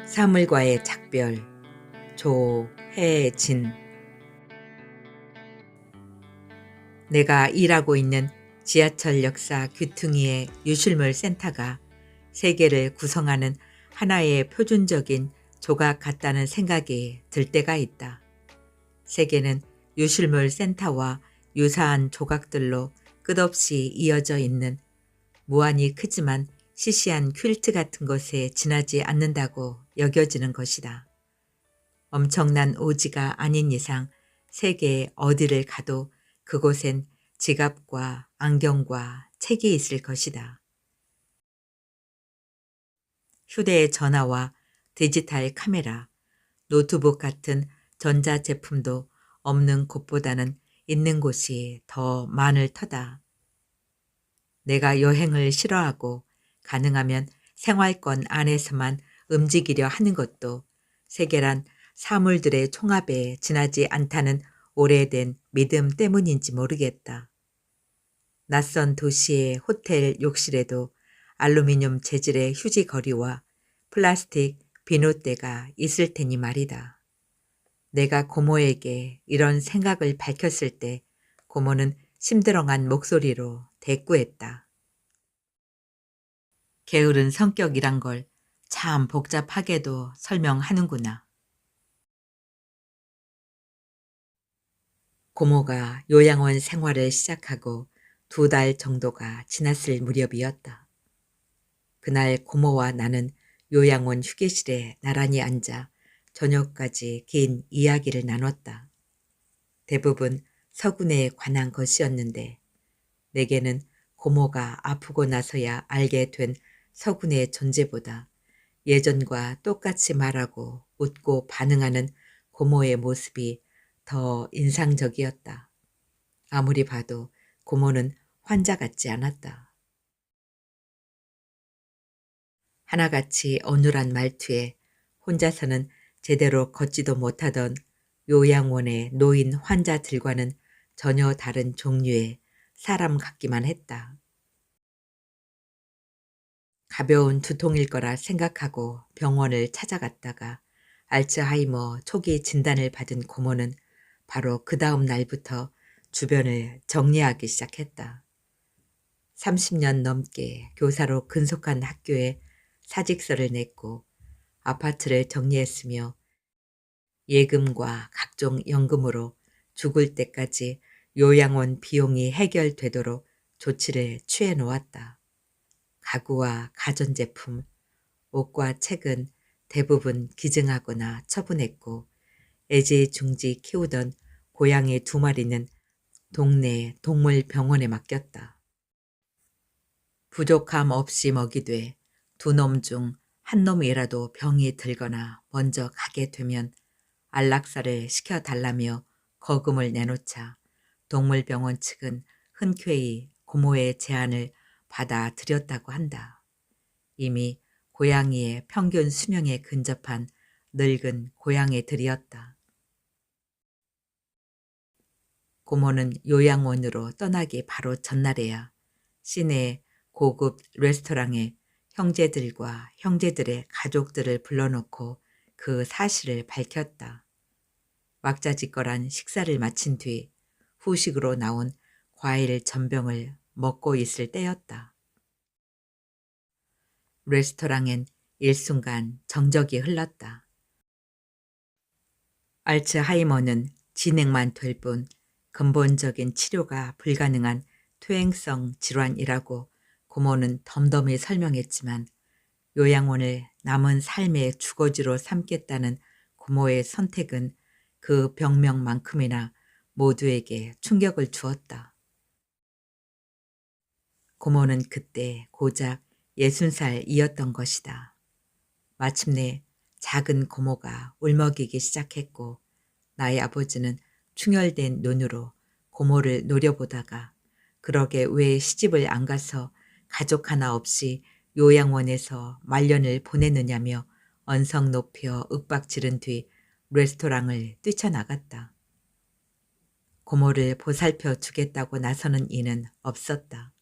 사물과의 작별 조혜진. 내가 일하고 있는 지하철 역사 귀퉁이의 유실물 센터가 세계를 구성하는 하나의 표준적인 조각 같다는 생각이 들 때가 있다. 세계는 유실물 센터와 유사한 조각들로 끝없이 이어져 있는 무한히 크지만 시시한 퀼트 같은 것에 지나지 않는다고 여겨지는 것이다. 엄청난 오지가 아닌 이상 세계 어디를 가도 그곳엔 지갑과 안경과 책이 있을 것이다. 휴대전화와 디지털 카메라, 노트북 같은 전자제품도 없는 곳보다는 있는 곳이 더 많을 터다. 내가 여행을 싫어하고 가능하면 생활권 안에서만 움직이려 하는 것도 세계란 사물들의 총합에 지나지 않다는 오래된 믿음 때문인지 모르겠다. 낯선 도시의 호텔 욕실에도 알루미늄 재질의 휴지거리와 플라스틱 비누대가 있을 테니 말이다. 내가 고모에게 이런 생각을 밝혔을 때 고모는 심드렁한 목소리로 대꾸했다. 게으른 성격이란 걸 참 복잡하게도 설명하는구나. 고모가 요양원 생활을 시작하고 2달 정도가 지났을 무렵이었다. 그날 고모와 나는 요양원 휴게실에 나란히 앉아 저녁까지 긴 이야기를 나눴다. 대부분 서군에 관한 것이었는데 내게는 고모가 아프고 나서야 알게 된 서군의 존재보다 예전과 똑같이 말하고 웃고 반응하는 고모의 모습이 더 인상적이었다. 아무리 봐도 고모는 환자 같지 않았다. 하나같이 어눌한 말투에 혼자서는 제대로 걷지도 못하던 요양원의 노인 환자들과는 전혀 다른 종류의 사람 같기만 했다. 가벼운 두통일 거라 생각하고 병원을 찾아갔다가 알츠하이머 초기 진단을 받은 고모는 바로 그 다음 날부터 주변을 정리하기 시작했다. 30년 넘게 교사로 근속한 학교에 사직서를 냈고 아파트를 정리했으며 예금과 각종 연금으로 죽을 때까지 요양원 비용이 해결되도록 조치를 취해 놓았다. 가구와 가전제품, 옷과 책은 대부분 기증하거나 처분했고 애지중지 키우던 고양이 2마리는 동네 동물병원에 맡겼다. 부족함 없이 먹이되 2놈 중 한 놈이라도 병이 들거나 먼저 가게 되면 안락사를 시켜달라며 거금을 내놓자 동물병원 측은 흔쾌히 고모의 제안을 받아들였다고 한다. 이미 고양이의 평균 수명에 근접한 늙은 고양이들이었다. 고모는 요양원으로 떠나기 바로 전날에야 시내 고급 레스토랑에 형제들과 형제들의 가족들을 불러놓고 그 사실을 밝혔다. 왁자지껄한 식사를 마친 뒤 후식으로 나온 과일 전병을 먹고 있을 때였다. 레스토랑엔 일순간 정적이 흘렀다. 알츠하이머는 진행만 될 뿐 근본적인 치료가 불가능한 퇴행성 질환이라고 고모는 덤덤히 설명했지만 요양원을 남은 삶의 주거지로 삼겠다는 고모의 선택은 그 병명만큼이나 모두에게 충격을 주었다. 고모는 그때 고작 60살이었던 것이다. 마침내 작은 고모가 울먹이기 시작했고 나의 아버지는 충혈된 눈으로 고모를 노려보다가 그러게 왜 시집을 안 가서 가족 하나 없이 요양원에서 말년을 보내느냐며 언성 높여 윽박지른 뒤 레스토랑을 뛰쳐나갔다. 고모를 보살펴 주겠다고 나서는 이는 없었다.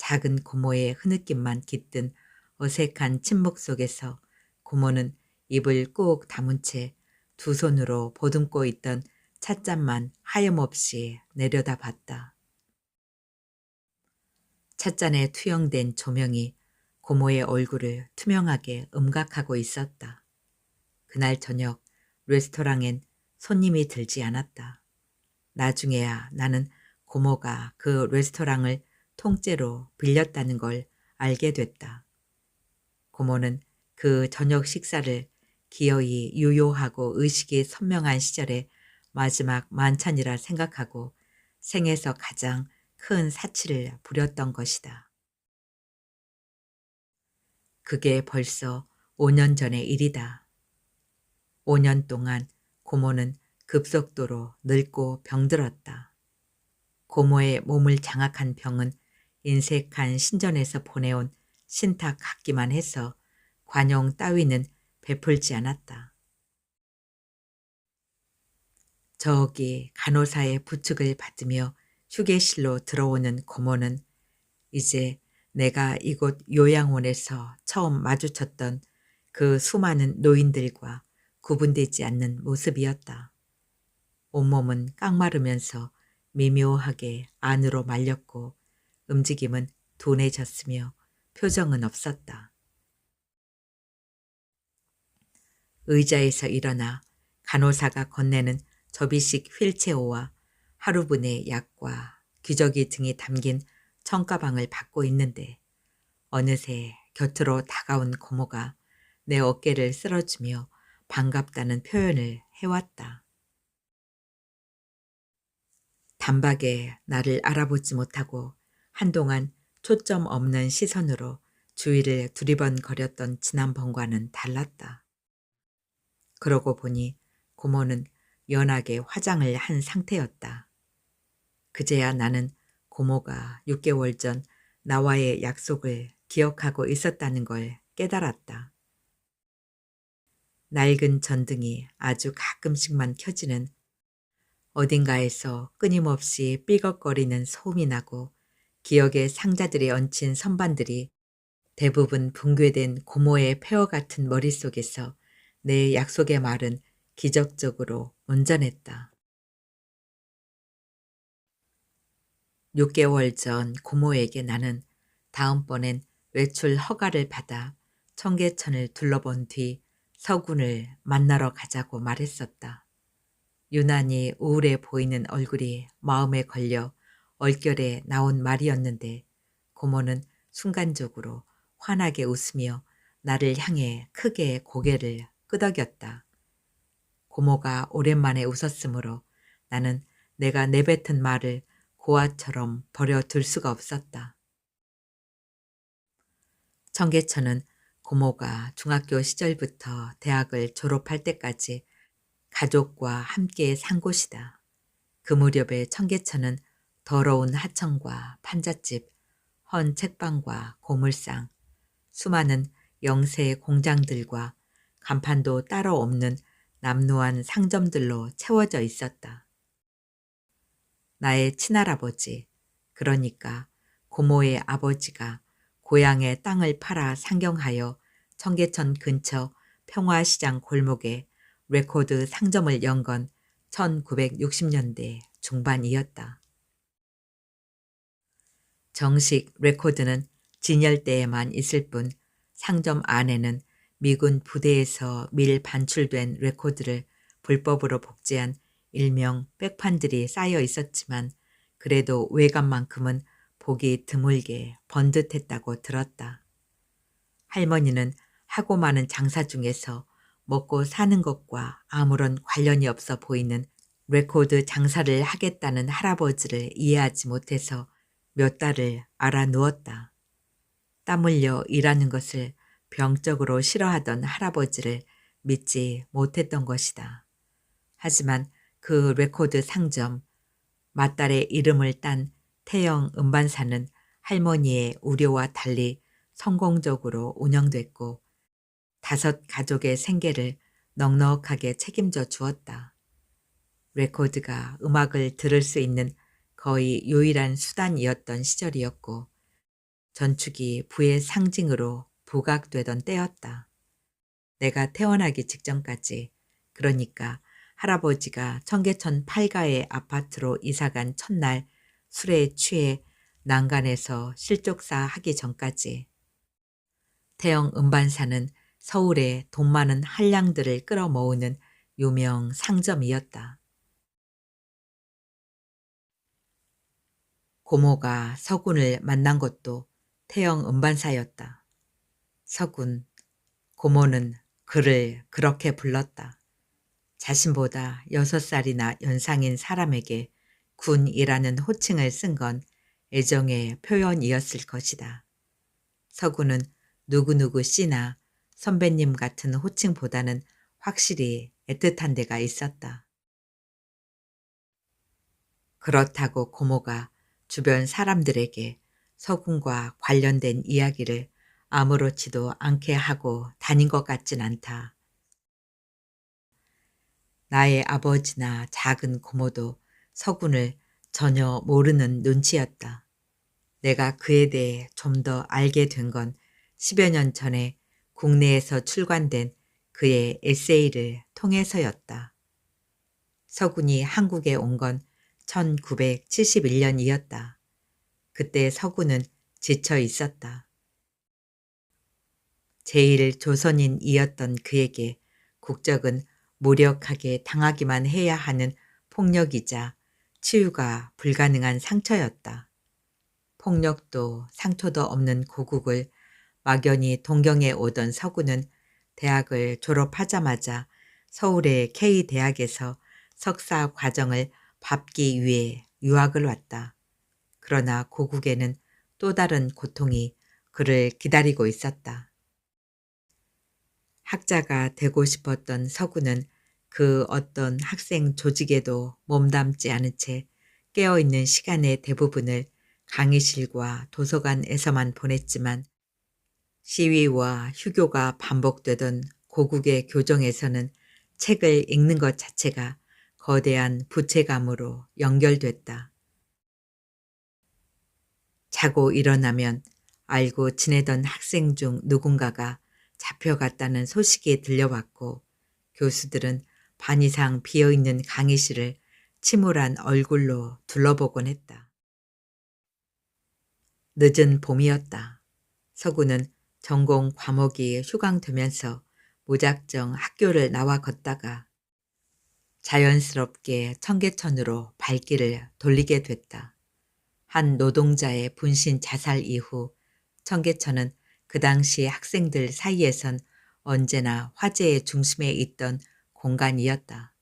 작은 고모의 흐느낌만 깃든 어색한 침묵 속에서 고모는 입을 꾹 다문 채 두 손으로 보듬고 있던 찻잔만 하염없이 내려다봤다. 찻잔에 투영된 조명이 고모의 얼굴을 투명하게 음각하고 있었다. 그날 저녁 레스토랑엔 손님이 들지 않았다. 나중에야 나는 고모가 그 레스토랑을 통째로 빌렸다는 걸 알게 됐다. 고모는 그 저녁 식사를 기어이 유효하고 의식이 선명한 시절의 마지막 만찬이라 생각하고 생에서 가장 큰 사치를 부렸던 것이다. 그게 벌써 5년 전의 일이다. 5년 동안 고모는 급속도로 늙고 병들었다. 고모의 몸을 장악한 병은 인색한 신전에서 보내온 신탁 같기만 해서 관용 따위는 베풀지 않았다. 저기 간호사의 부축을 받으며 휴게실로 들어오는 고모는 이제 내가 이곳 요양원에서 처음 마주쳤던 그 수많은 노인들과 구분되지 않는 모습이었다. 온몸은 깡마르면서 미묘하게 안으로 말렸고 움직임은 둔해졌으며 표정은 없었다. 의자에서 일어나 간호사가 건네는 접이식 휠체어와 하루분의 약과 기저귀 등이 담긴 청가방을 받고 있는데 어느새 곁으로 다가온 고모가 내 어깨를 쓸어주며 반갑다는 표현을 해왔다. 단박에 나를 알아보지 못하고 한동안 초점 없는 시선으로 주위를 두리번거렸던 지난번과는 달랐다. 그러고 보니 고모는 연하게 화장을 한 상태였다. 그제야 나는 고모가 6개월 전 나와의 약속을 기억하고 있었다는 걸 깨달았다. 낡은 전등이 아주 가끔씩만 켜지는 어딘가에서 끊임없이 삐걱거리는 소음이 나고 기억의 상자들에 얹힌 선반들이 대부분 붕괴된 고모의 폐허 같은 머릿속에서 내 약속의 말은 기적적으로 온전했다. 6개월 전 고모에게 나는 다음번엔 외출 허가를 받아 청계천을 둘러본 뒤 서군을 만나러 가자고 말했었다. 유난히 우울해 보이는 얼굴이 마음에 걸려 얼결에 나온 말이었는데 고모는 순간적으로 환하게 웃으며 나를 향해 크게 고개를 끄덕였다. 고모가 오랜만에 웃었으므로 나는 내가 내뱉은 말을 고아처럼 버려둘 수가 없었다. 청계천은 고모가 중학교 시절부터 대학을 졸업할 때까지 가족과 함께 산 곳이다. 그 무렵의 청계천은 더러운 하청과 판잣집, 헌 책방과 고물상, 수많은 영세 공장들과 간판도 따로 없는 남루한 상점들로 채워져 있었다. 나의 친할아버지, 그러니까 고모의 아버지가 고향의 땅을 팔아 상경하여 청계천 근처 평화시장 골목에 레코드 상점을 연 건 1960년대 중반이었다. 정식 레코드는 진열대에만 있을 뿐 상점 안에는 미군 부대에서 밀 반출된 레코드를 불법으로 복제한 일명 백판들이 쌓여 있었지만 그래도 외관만큼은 보기 드물게 번듯했다고 들었다. 할머니는 하고 많은 장사 중에서 먹고 사는 것과 아무런 관련이 없어 보이는 레코드 장사를 하겠다는 할아버지를 이해하지 못해서 몇 달을 알아누웠다. 땀 흘려 일하는 것을 병적으로 싫어하던 할아버지를 믿지 못했던 것이다. 하지만 그 레코드 상점, 맏딸의 이름을 딴 태영 음반사는 할머니의 우려와 달리 성공적으로 운영됐고 5 가족의 생계를 넉넉하게 책임져 주었다. 레코드가 음악을 들을 수 있는 거의 유일한 수단이었던 시절이었고 전축이 부의 상징으로 부각되던 때였다. 내가 태어나기 직전까지, 그러니까 할아버지가 청계천 8가의 아파트로 이사간 첫날 술에 취해 난간에서 실족사 하기 전까지. 태영 음반사는 서울의 돈 많은 한량들을 끌어모으는 유명 상점이었다. 고모가 서군을 만난 것도 태영 음반사였다. 서군, 고모는 그를 그렇게 불렀다. 자신보다 6살이나 연상인 사람에게 군이라는 호칭을 쓴 건 애정의 표현이었을 것이다. 서구는 누구누구 씨나 선배님 같은 호칭보다는 확실히 애틋한 데가 있었다. 그렇다고 고모가 주변 사람들에게 서군과 관련된 이야기를 아무렇지도 않게 하고 다닌 것 같진 않다. 나의 아버지나 작은 고모도 서군을 전혀 모르는 눈치였다. 내가 그에 대해 좀 더 알게 된 건 10여 년 전에 국내에서 출간된 그의 에세이를 통해서였다. 서군이 한국에 온 건 1971년이었다. 그때 서군은 지쳐 있었다. 제1조선인이었던 그에게 국적은 무력하게 당하기만 해야 하는 폭력이자 치유가 불가능한 상처였다. 폭력도 상처도 없는 고국을 막연히 동경해 오던 서구는 대학을 졸업하자마자 서울의 K대학에서 석사 과정을 밟기 위해 유학을 왔다. 그러나 고국에는 또 다른 고통이 그를 기다리고 있었다. 학자가 되고 싶었던 서구는 그 어떤 학생 조직에도 몸담지 않은 채 깨어있는 시간의 대부분을 강의실과 도서관에서만 보냈지만 시위와 휴교가 반복되던 고국의 교정에서는 책을 읽는 것 자체가 거대한 부채감으로 연결됐다. 자고 일어나면 알고 지내던 학생 중 누군가가 잡혀갔다는 소식이 들려왔고 교수들은 반 이상 비어있는 강의실을 침울한 얼굴로 둘러보곤 했다. 늦은 봄이었다. 서구는 전공 과목이 휴강되면서 무작정 학교를 나와 걷다가 자연스럽게 청계천으로 발길을 돌리게 됐다. 한 노동자의 분신 자살 이후 청계천은 그 당시 학생들 사이에선 언제나 화제의 중심에 있던 공간이었다.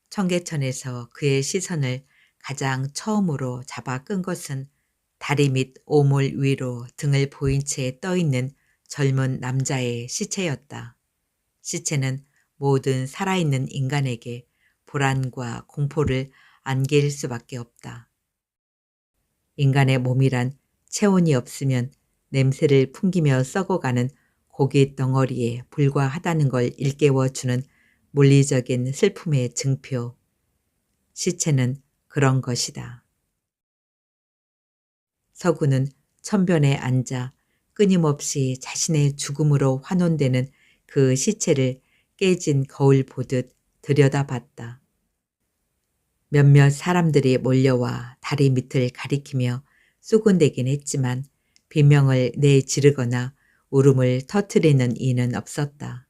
청계천에서 그의 시선을 가장 처음으로 잡아 끈 것은 다리 밑 오물 위로 등을 보인 채 떠있는 젊은 남자의 시체였다. 시체는 모든 살아있는 인간에게 불안과 공포를 안길 수밖에 없다. 인간의 몸이란 체온이 없으면 냄새를 풍기며 썩어가는 고기 덩어리에 불과하다는 걸 일깨워주는 물리적인 슬픔의 증표. 시체는 그런 것이다. 서구는 천변에 앉아 끊임없이 자신의 죽음으로 환원되는 그 시체를 깨진 거울 보듯 들여다봤다. 몇몇 사람들이 몰려와 다리 밑을 가리키며 쏘곤대긴 했지만 비명을 내지르거나 울음을 터뜨리는 이는 없었다.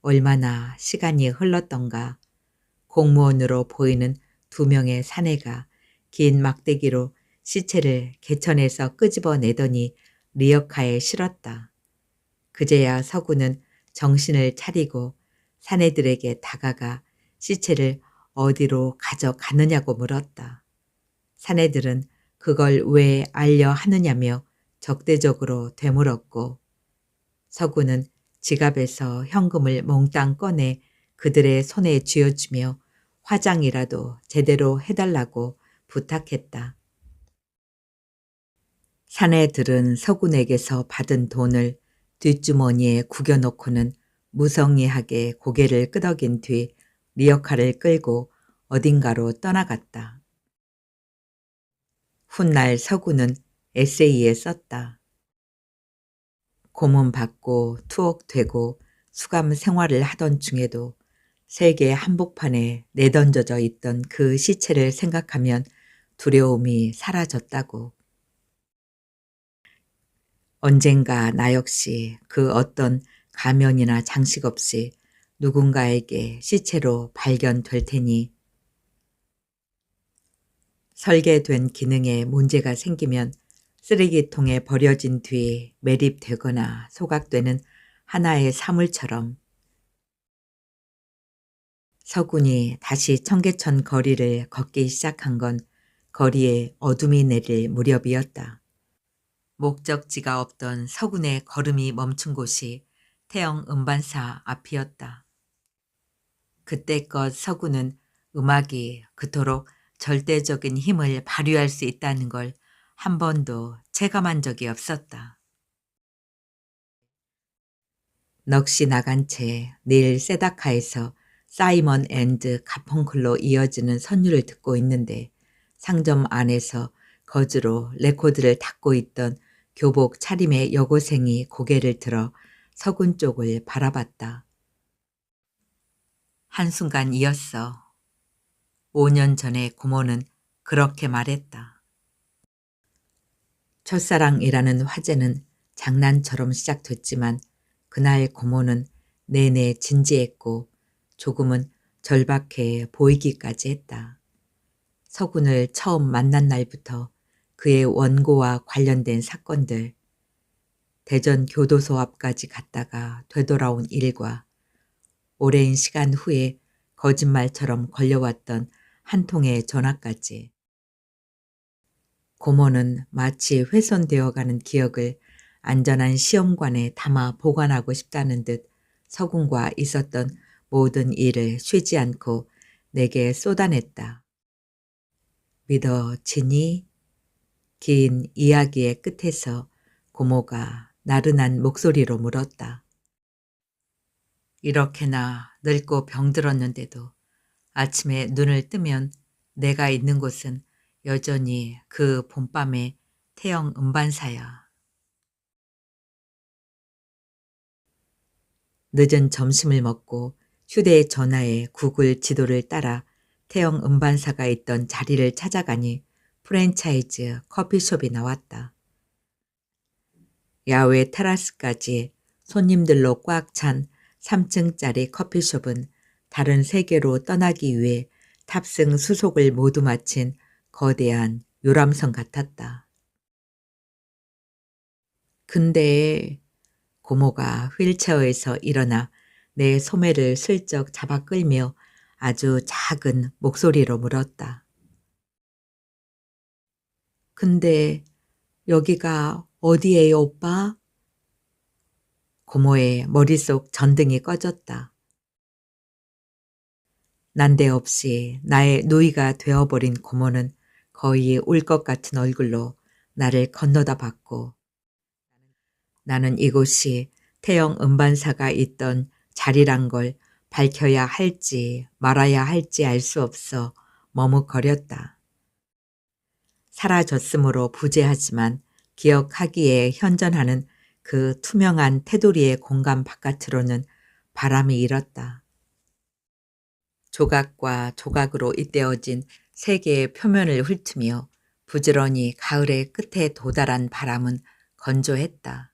얼마나 시간이 흘렀던가. 공무원으로 보이는 2명의 사내가 긴 막대기로 시체를 개천에서 끄집어내더니 리어카에 실었다. 그제야 서구는 정신을 차리고 사내들에게 다가가 시체를 어디로 가져가느냐고 물었다. 사내들은 그걸 왜 알려 하느냐며 적대적으로 되물었고 서구는 지갑에서 현금을 몽땅 꺼내 그들의 손에 쥐어주며 화장이라도 제대로 해달라고 부탁했다. 사내들은 서군에게서 받은 돈을 뒷주머니에 구겨놓고는 무성의하게 고개를 끄덕인 뒤 리어카를 끌고 어딘가로 떠나갔다. 훗날 서구는 에세이에 썼다. 고문 받고 투옥되고 수감 생활을 하던 중에도 세계 한복판에 내던져져 있던 그 시체를 생각하면 두려움이 사라졌다고. 언젠가 나 역시 그 어떤 가면이나 장식 없이 누군가에게 시체로 발견될 테니 설계된 기능에 문제가 생기면 쓰레기통에 버려진 뒤 매립되거나 소각되는 하나의 사물처럼 서군이 다시 청계천 거리를 걷기 시작한 건 거리에 어둠이 내릴 무렵이었다. 목적지가 없던 서군의 걸음이 멈춘 곳이 태영 음반사 앞이었다. 그때껏 서군은 음악이 그토록 절대적인 힘을 발휘할 수 있다는 걸 한 번도 체감한 적이 없었다. 넋이 나간 채 내일 세다카에서 사이먼 앤드 가펑클로 이어지는 선율을 듣고 있는데 상점 안에서 거즈로 레코드를 닫고 있던 교복 차림의 여고생이 고개를 들어 서군 쪽을 바라봤다. 한순간이었어. 5년 전에 고모는 그렇게 말했다. 첫사랑이라는 화제는 장난처럼 시작됐지만 그날 고모는 내내 진지했고 조금은 절박해 보이기까지 했다. 서군을 처음 만난 날부터 그의 원고와 관련된 사건들, 대전 교도소 앞까지 갔다가 되돌아온 일과 오랜 시간 후에 거짓말처럼 걸려왔던 한 통의 전화까지. 고모는 마치 훼손되어가는 기억을 안전한 시험관에 담아 보관하고 싶다는 듯 서군과 있었던 모든 일을 쉬지 않고 내게 쏟아냈다. 믿어지니? 긴 이야기의 끝에서 고모가 나른한 목소리로 물었다. 이렇게나 늙고 병들었는데도 아침에 눈을 뜨면 내가 있는 곳은 여전히 그 봄밤의 태영 음반사야. 늦은 점심을 먹고 휴대전화에 구글 지도를 따라 태영 음반사가 있던 자리를 찾아가니 프랜차이즈 커피숍이 나왔다. 야외 테라스까지 손님들로 꽉 찬 3층짜리 커피숍은 다른 세계로 떠나기 위해 탑승 수속을 모두 마친 거대한 요람선 같았다. 근데 고모가 휠체어에서 일어나 내 소매를 슬쩍 잡아 끌며 아주 작은 목소리로 물었다. 근데 여기가 어디예요, 오빠? 고모의 머릿속 전등이 꺼졌다. 난데없이 나의 누이가 되어버린 고모는 거의 울 것 같은 얼굴로 나를 건너다 봤고 나는 이곳이 태영 음반사가 있던 자리란 걸 밝혀야 할지 말아야 할지 알 수 없어 머뭇거렸다. 사라졌으므로 부재하지만 기억하기에 현존하는 그 투명한 테두리의 공간 바깥으로는 바람이 일었다. 조각과 조각으로 잇대어진 세계의 표면을 훑으며 부지런히 가을의 끝에 도달한 바람은 건조했다.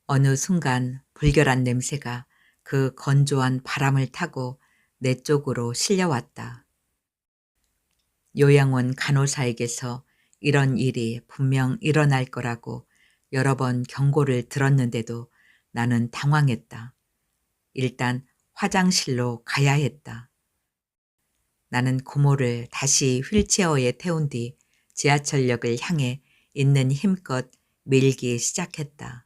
어느 순간 불결한 냄새가 그 건조한 바람을 타고 내 쪽으로 실려왔다. 요양원 간호사에게서 이런 일이 분명 일어날 거라고 여러 번 경고를 들었는데도 나는 당황했다. 일단 화장실로 가야 했다. 나는 고모를 다시 휠체어에 태운 뒤 지하철역을 향해 있는 힘껏 밀기 시작했다.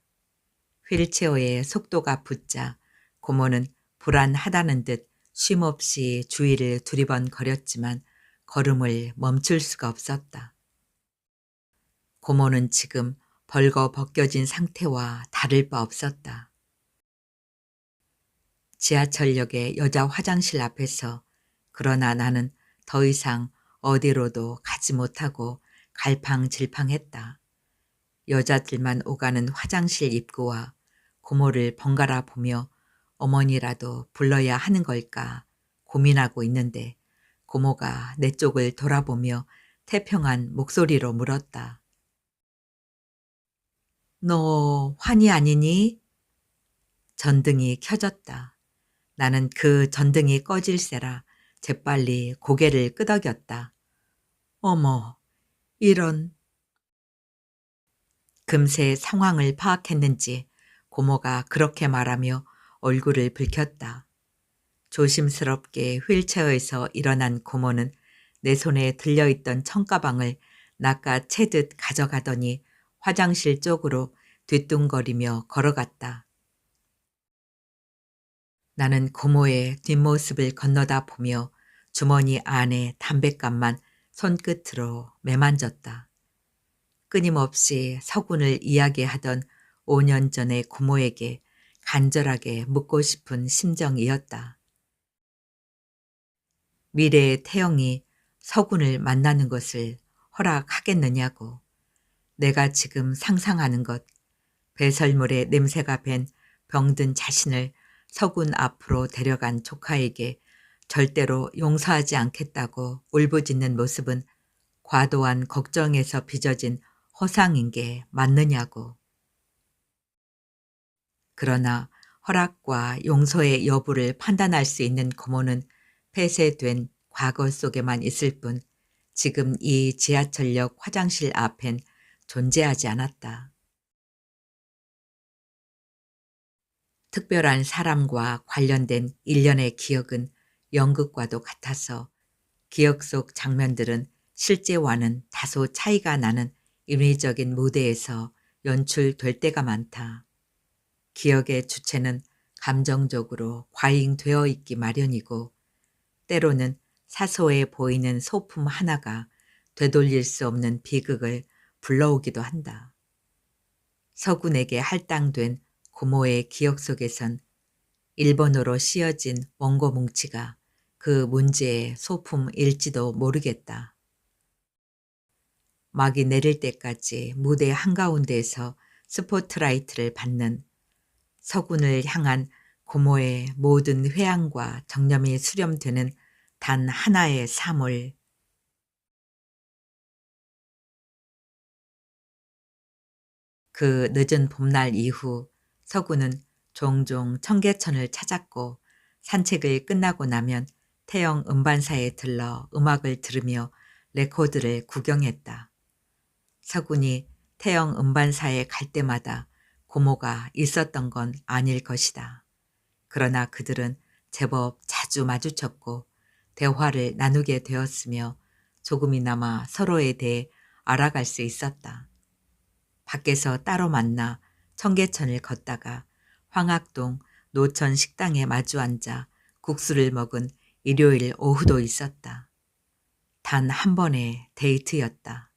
휠체어의 속도가 붙자 고모는 불안하다는 듯 쉼없이 주위를 두리번거렸지만 걸음을 멈출 수가 없었다. 고모는 지금 벌거벗겨진 상태와 다를 바 없었다. 지하철역의 여자 화장실 앞에서 그러나 나는 더 이상 어디로도 가지 못하고 갈팡질팡했다. 여자들만 오가는 화장실 입구와 고모를 번갈아 보며 어머니라도 불러야 하는 걸까 고민하고 있는데 고모가 내 쪽을 돌아보며 태평한 목소리로 물었다. 너 환희 아니니? 전등이 켜졌다. 나는 그 전등이 꺼질세라 재빨리 고개를 끄덕였다. 어머, 이런. 금세 상황을 파악했는지 고모가 그렇게 말하며 얼굴을 붉혔다. 조심스럽게 휠체어에서 일어난 고모는 내 손에 들려있던 청가방을 낚아채듯 가져가더니 화장실 쪽으로 뒤뚱거리며 걸어갔다. 나는 고모의 뒷모습을 건너다 보며 주머니 안에 담뱃감만 손끝으로 매만졌다. 끊임없이 서군을 이야기하던 5년 전의 고모에게 간절하게 묻고 싶은 심정이었다. 미래의 태영이 서군을 만나는 것을 허락하겠느냐고. 내가 지금 상상하는 것, 배설물에 냄새가 밴 병든 자신을 서군 앞으로 데려간 조카에게 절대로 용서하지 않겠다고 울부짖는 모습은 과도한 걱정에서 빚어진 허상인 게 맞느냐고. 그러나 허락과 용서의 여부를 판단할 수 있는 고모는 폐쇄된 과거 속에만 있을 뿐 지금 이 지하철역 화장실 앞엔 존재하지 않았다. 특별한 사람과 관련된 일련의 기억은 연극과도 같아서 기억 속 장면들은 실제와는 다소 차이가 나는 인위적인 무대에서 연출될 때가 많다. 기억의 주체는 감정적으로 과잉되어 있기 마련이고 때로는 사소해 보이는 소품 하나가 되돌릴 수 없는 비극을 불러오기도 한다. 서군에게 할당된 고모의 기억 속에선 일본어로 씌어진 원고 뭉치가 그 문제의 소품일지도 모르겠다. 막이 내릴 때까지 무대 한가운데에서 스포트라이트를 받는 서군을 향한 고모의 모든 회한과 정념이 수렴되는 단 하나의 사물. 그 늦은 봄날 이후 서구는 종종 청계천을 찾았고 산책을 끝나고 나면 태영 음반사에 들러 음악을 들으며 레코드를 구경했다. 서군이 태영 음반사에 갈 때마다 고모가 있었던 건 아닐 것이다. 그러나 그들은 제법 자주 마주쳤고 대화를 나누게 되었으며 조금이나마 서로에 대해 알아갈 수 있었다. 밖에서 따로 만나 청계천을 걷다가 황학동 노천 식당에 마주 앉아 국수를 먹은 일요일 오후도 있었다. 단 한 번의 데이트였다.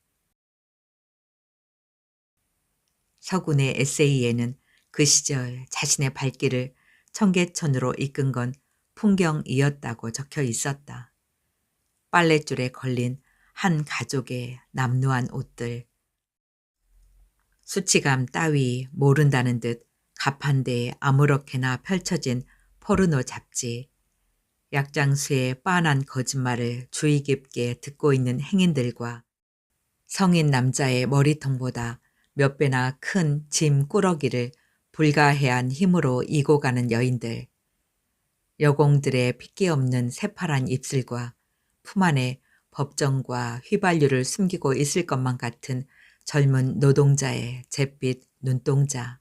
서군의 에세이에는 그 시절 자신의 발길을 청계천으로 이끈 건 풍경이었다고 적혀 있었다. 빨랫줄에 걸린 한 가족의 남루한 옷들, 수치감 따위 모른다는 듯 가판대에 아무렇게나 펼쳐진 포르노 잡지, 약장수의 빤한 거짓말을 주의 깊게 듣고 있는 행인들과 성인 남자의 머리통보다 몇 배나 큰 짐 꾸러기를 불가해한 힘으로 이고 가는 여인들, 여공들의 핏기 없는 새파란 입술과 품 안에 법정과 휘발유를 숨기고 있을 것만 같은 젊은 노동자의 잿빛 눈동자.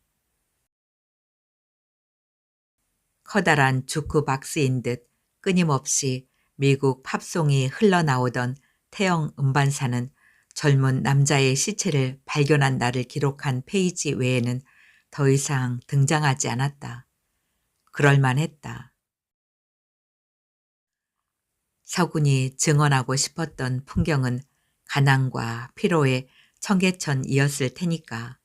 커다란 주크박스인 듯 끊임없이 미국 팝송이 흘러나오던 태영 음반사는 젊은 남자의 시체를 발견한 날을 기록한 페이지 외에는 더 이상 등장하지 않았다. 그럴만했다. 서군이 증언하고 싶었던 풍경은 가난과 피로의 청계천이었을 테니까.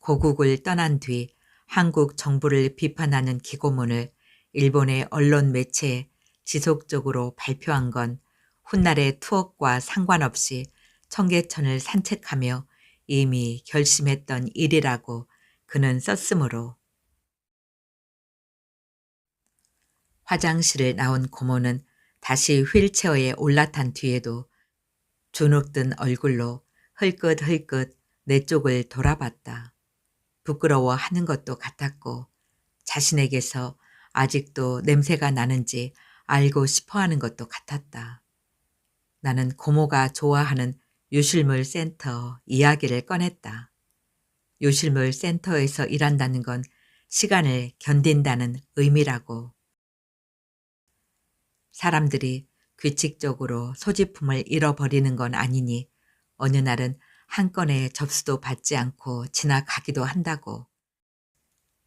고국을 떠난 뒤 한국 정부를 비판하는 기고문을 일본의 언론 매체에 지속적으로 발표한 건 훗날의 투옥과 상관없이 청계천을 산책하며 이미 결심했던 일이라고 그는 썼으므로. 화장실을 나온 고모는 다시 휠체어에 올라탄 뒤에도 주눅든 얼굴로 흘끗흘끗 내 쪽을 돌아봤다. 부끄러워하는 것도 같았고 자신에게서 아직도 냄새가 나는지 알고 싶어하는 것도 같았다. 나는 고모가 좋아하는 유실물 센터 이야기를 꺼냈다. 유실물 센터에서 일한다는 건 시간을 견딘다는 의미라고. 사람들이 규칙적으로 소지품을 잃어버리는 건 아니니 어느 날은 한 건의 접수도 받지 않고 지나가기도 한다고.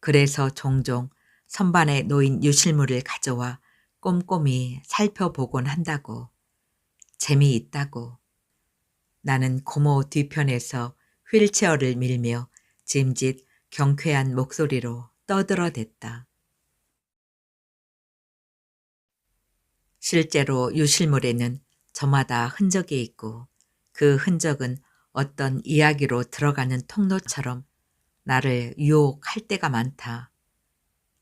그래서 종종 선반에 놓인 유실물을 가져와 꼼꼼히 살펴보곤 한다고. 재미있다고. 나는 고모 뒤편에서 휠체어를 밀며 짐짓 경쾌한 목소리로 떠들어댔다. 실제로 유실물에는 저마다 흔적이 있고 그 흔적은 어떤 이야기로 들어가는 통로처럼 나를 유혹할 때가 많다.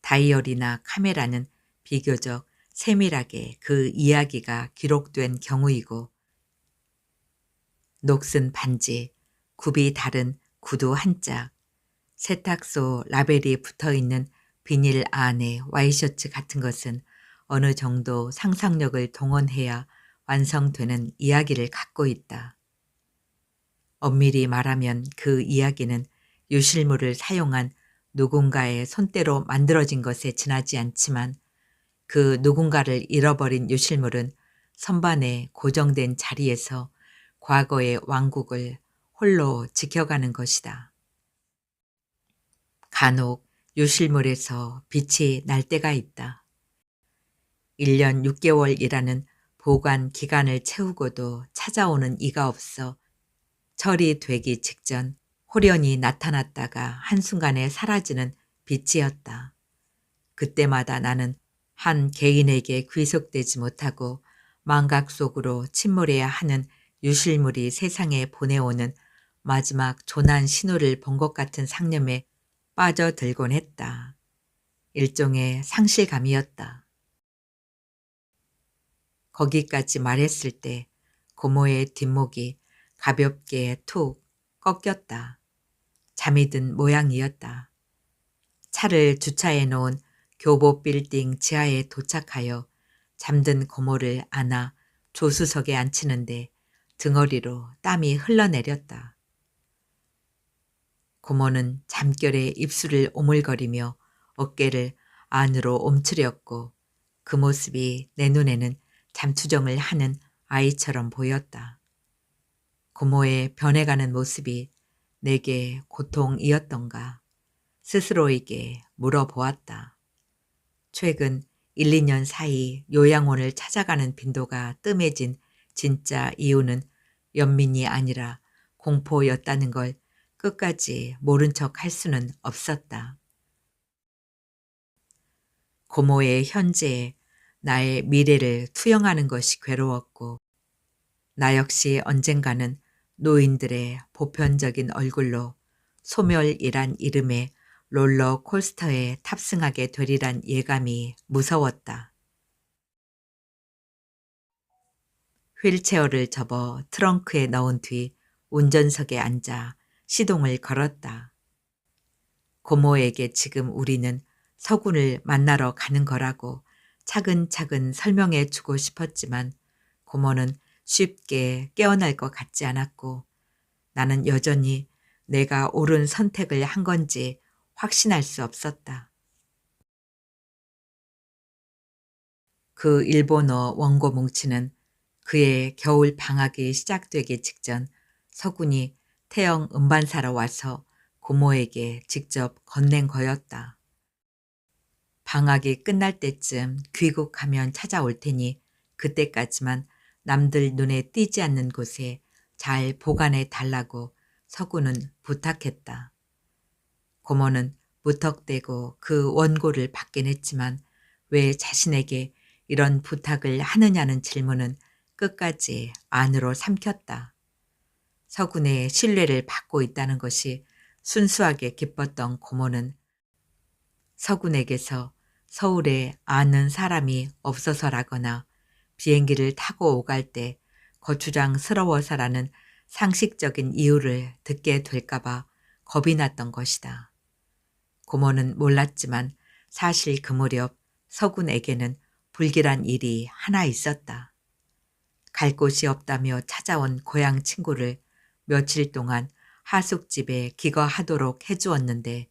다이어리나 카메라는 비교적 세밀하게 그 이야기가 기록된 경우이고 녹슨 반지, 굽이 다른 구두 한 짝, 세탁소 라벨이 붙어있는 비닐 안에 와이셔츠 같은 것은 어느 정도 상상력을 동원해야 완성되는 이야기를 갖고 있다. 엄밀히 말하면 그 이야기는 유실물을 사용한 누군가의 손때로 만들어진 것에 지나지 않지만 그 누군가를 잃어버린 유실물은 선반에 고정된 자리에서 과거의 왕국을 홀로 지켜가는 것이다. 간혹 유실물에서 빛이 날 때가 있다. 1년 6개월이라는 보관 기간을 채우고도 찾아오는 이가 없어 처리되기 직전 호련히 나타났다가 한순간에 사라지는 빛이었다. 그때마다 나는 한 개인에게 귀속되지 못하고 망각 속으로 침몰해야 하는 유실물이 세상에 보내오는 마지막 조난 신호를 본 것 같은 상념에 빠져들곤 했다. 일종의 상실감이었다. 거기까지 말했을 때 고모의 뒷목이 가볍게 툭 꺾였다. 잠이 든 모양이었다. 차를 주차해 놓은 교보 빌딩 지하에 도착하여 잠든 고모를 안아 조수석에 앉히는데 등허리로 땀이 흘러내렸다. 고모는 잠결에 입술을 오물거리며 어깨를 안으로 옴츠렸고 그 모습이 내 눈에는 잠투정을 하는 아이처럼 보였다. 고모의 변해가는 모습이 내게 고통이었던가 스스로에게 물어보았다. 최근 1, 2년 사이 요양원을 찾아가는 빈도가 뜸해진 진짜 이유는 연민이 아니라 공포였다는 걸 끝까지 모른 척 할 수는 없었다. 고모의 현재에 나의 미래를 투영하는 것이 괴로웠고 나 역시 언젠가는 노인들의 보편적인 얼굴로 소멸이란 이름의 롤러코스터에 탑승하게 되리란 예감이 무서웠다. 휠체어를 접어 트렁크에 넣은 뒤 운전석에 앉아 시동을 걸었다. 고모에게 지금 우리는 서군을 만나러 가는 거라고 차근차근 설명해 주고 싶었지만 고모는 쉽게 깨어날 것 같지 않았고 나는 여전히 내가 옳은 선택을 한 건지 확신할 수 없었다. 그 일본어 원고 뭉치는 그의 겨울 방학이 시작되기 직전 서군이 태영 음반사러 와서 고모에게 직접 건넨 거였다. 방학이 끝날 때쯤 귀국하면 찾아올 테니 그때까지만 남들 눈에 띄지 않는 곳에 잘 보관해 달라고 서구는 부탁했다. 고모는 무턱대고 그 원고를 받긴 했지만 왜 자신에게 이런 부탁을 하느냐는 질문은 끝까지 안으로 삼켰다. 서군의 신뢰를 받고 있다는 것이 순수하게 기뻤던 고모는 서군에게서 서울에 아는 사람이 없어서라거나 비행기를 타고 오갈 때 거추장스러워서라는 상식적인 이유를 듣게 될까봐 겁이 났던 것이다. 고모는 몰랐지만 사실 그 무렵 서군에게는 불길한 일이 하나 있었다. 갈 곳이 없다며 찾아온 고향 친구를 며칠 동안 하숙집에 기거하도록 해주었는데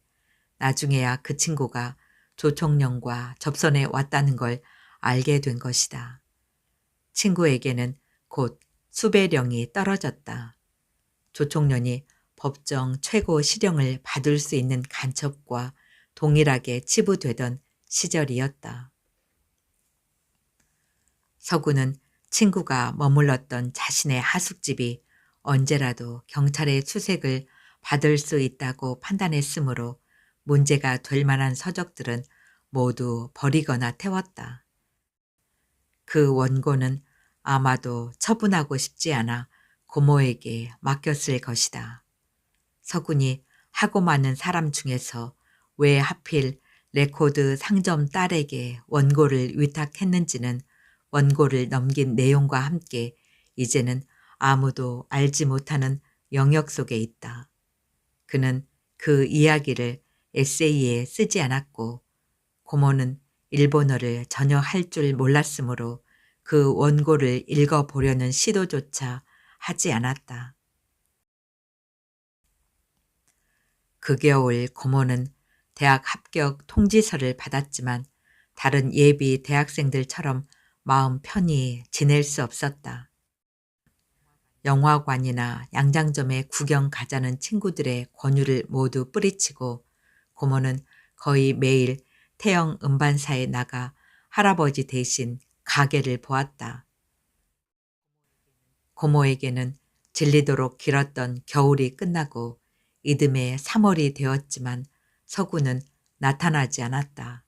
나중에야 그 친구가 조총련과 접선해 왔다는 걸 알게 된 것이다. 친구에게는 곧 수배령이 떨어졌다. 조총련이 법정 최고 실형을 받을 수 있는 간첩과 동일하게 치부되던 시절이었다. 서구는 친구가 머물렀던 자신의 하숙집이 언제라도 경찰의 수색을 받을 수 있다고 판단했으므로 문제가 될 만한 서적들은 모두 버리거나 태웠다. 그 원고는 아마도 처분하고 싶지 않아 고모에게 맡겼을 것이다. 서군이 하고 많은 사람 중에서 왜 하필 레코드 상점 딸에게 원고를 위탁했는지는 원고를 넘긴 내용과 함께 이제는 아무도 알지 못하는 영역 속에 있다. 그는 그 이야기를 에세이에 쓰지 않았고 고모는 일본어를 전혀 할 줄 몰랐으므로 그 원고를 읽어보려는 시도조차 하지 않았다. 그 겨울 고모는 대학 합격 통지서를 받았지만 다른 예비 대학생들처럼 마음 편히 지낼 수 없었다. 영화관이나 양장점에 구경 가자는 친구들의 권유를 모두 뿌리치고 고모는 거의 매일 태영 음반사에 나가 할아버지 대신 가게를 보았다. 고모에게는 질리도록 길었던 겨울이 끝나고 이듬해 3월이 되었지만 서군은 나타나지 않았다.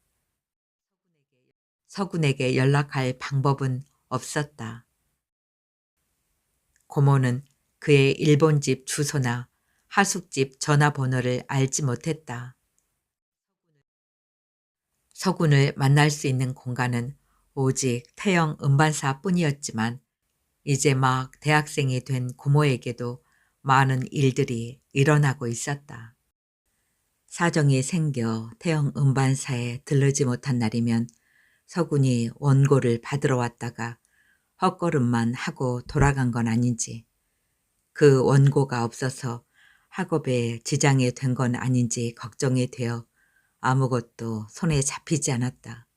서군에게 연락할 방법은 없었다. 고모는 그의 일본집 주소나 하숙집 전화번호를 알지 못했다. 서군을 만날 수 있는 공간은 오직 태영 음반사뿐이었지만 이제 막 대학생이 된 고모에게도 많은 일들이 일어나고 있었다. 사정이 생겨 태영 음반사에 들르지 못한 날이면 서군이 원고를 받으러 왔다가 헛걸음만 하고 돌아간 건 아닌지, 그 원고가 없어서 학업에 지장이 된 건 아닌지 걱정이 되어 아무것도 손에 잡히지 않았다.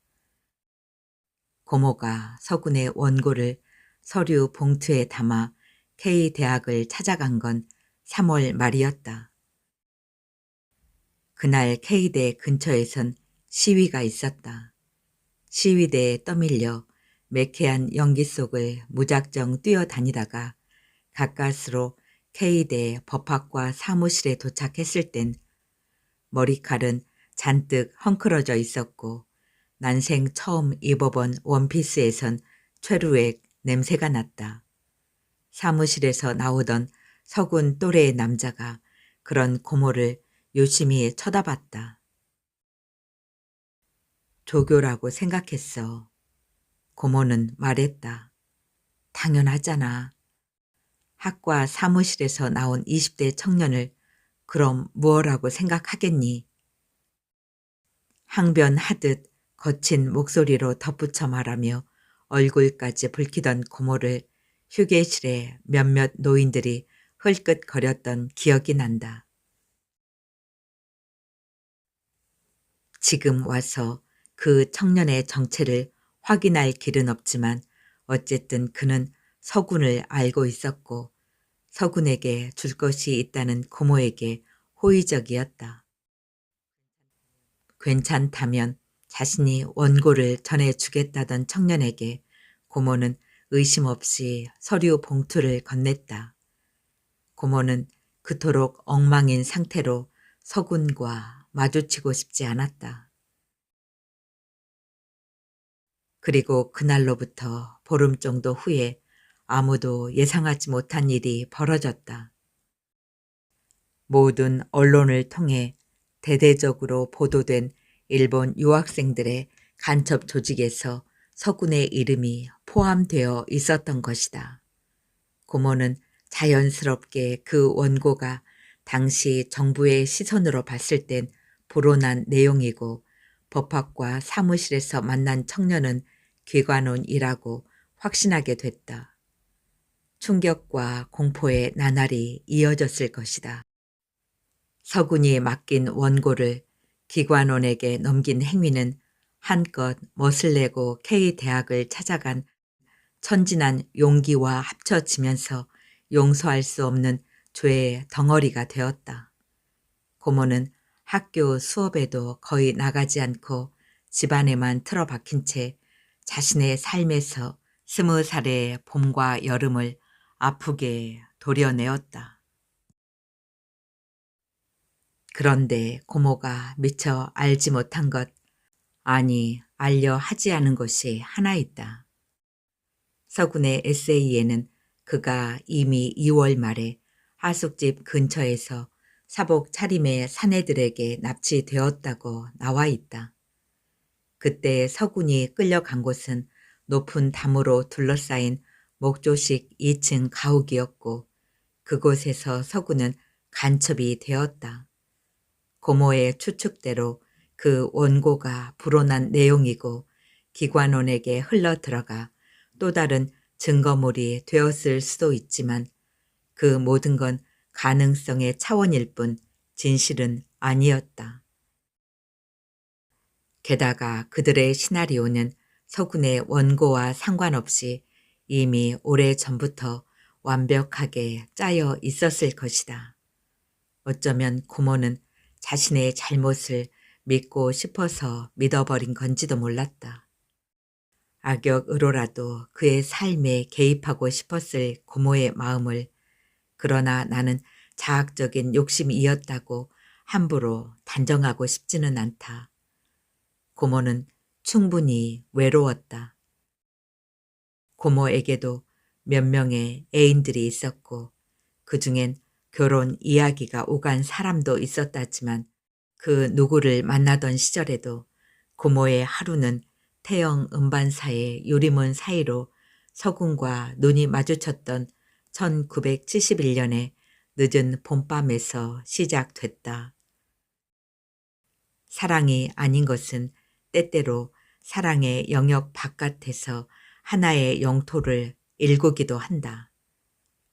고모가 서군의 원고를 서류 봉투에 담아 K대학을 찾아간 건 3월 말이었다. 그날 K대 근처에선 시위가 있었다. 시위대에 떠밀려 매캐한 연기 속을 무작정 뛰어다니다가 가까스로 K대 법학과 사무실에 도착했을 땐 머리칼은 잔뜩 헝클어져 있었고 난생 처음 입어본 원피스에선 최루액 냄새가 났다. 사무실에서 나오던 서군 또래의 남자가 그런 고모를 유심히 쳐다봤다. 조교라고 생각했어. 고모는 말했다. 당연하잖아. 학과 사무실에서 나온 20대 청년을 그럼 무엇라고 생각하겠니? 항변하듯 거친 목소리로 덧붙여 말하며 얼굴까지 붉히던 고모를 휴게실에 몇몇 노인들이 흘끗거렸던 기억이 난다. 지금 와서 그 청년의 정체를 확인할 길은 없지만 어쨌든 그는 서군을 알고 있었고 서군에게 줄 것이 있다는 고모에게 호의적이었다. 괜찮다면 자신이 원고를 전해주겠다던 청년에게 고모는 의심 없이 서류 봉투를 건넸다. 고모는 그토록 엉망인 상태로 서군과 마주치고 싶지 않았다. 그리고 그날로부터 보름 정도 후에 아무도 예상하지 못한 일이 벌어졌다. 모든 언론을 통해 대대적으로 보도된 일본 유학생들의 간첩 조직에서 서군의 이름이 포함되어 있었던 것이다. 고모는 자연스럽게 그 원고가 당시 정부의 시선으로 봤을 땐 불온한 내용이고 법학과 사무실에서 만난 청년은 기관원이라고 확신하게 됐다. 충격과 공포의 나날이 이어졌을 것이다. 서군이 맡긴 원고를 기관원에게 넘긴 행위는 한껏 멋을 내고 K대학을 찾아간 천진한 용기와 합쳐지면서 용서할 수 없는 죄의 덩어리가 되었다. 고모는 학교 수업에도 거의 나가지 않고 집안에만 틀어박힌 채 자신의 삶에서 20살의 봄과 여름을 아프게 도려내었다. 그런데 고모가 미처 알지 못한 것, 아니 알려 하지 않은 것이 하나 있다. 서군의 에세이에는 그가 이미 2월 말에 하숙집 근처에서 사복 차림의 사내들에게 납치되었다고 나와 있다. 그때 서군이 끌려간 곳은 높은 담으로 둘러싸인 목조식 2층 가옥이었고 그곳에서 서군은 간첩이 되었다. 고모의 추측대로 그 원고가 불온한 내용이고 기관원에게 흘러들어가 또 다른 증거물이 되었을 수도 있지만 그 모든 건 가능성의 차원일 뿐 진실은 아니었다. 게다가 그들의 시나리오는 서군의 원고와 상관없이 이미 오래전부터 완벽하게 짜여 있었을 것이다. 어쩌면 고모는 자신의 잘못을 믿고 싶어서 믿어버린 건지도 몰랐다. 악역으로라도 그의 삶에 개입하고 싶었을 고모의 마음을, 그러나 나는 자학적인 욕심이었다고 함부로 단정하고 싶지는 않다. 고모는 충분히 외로웠다. 고모에게도 몇 명의 애인들이 있었고 그중엔 결혼 이야기가 오간 사람도 있었다지만 그 누구를 만나던 시절에도 고모의 하루는 태영 음반사의 유리문 사이로 서군과 눈이 마주쳤던 1971년의 늦은 봄밤에서 시작됐다. 사랑이 아닌 것은 때때로 사랑의 영역 바깥에서 하나의 영토를 일구기도 한다.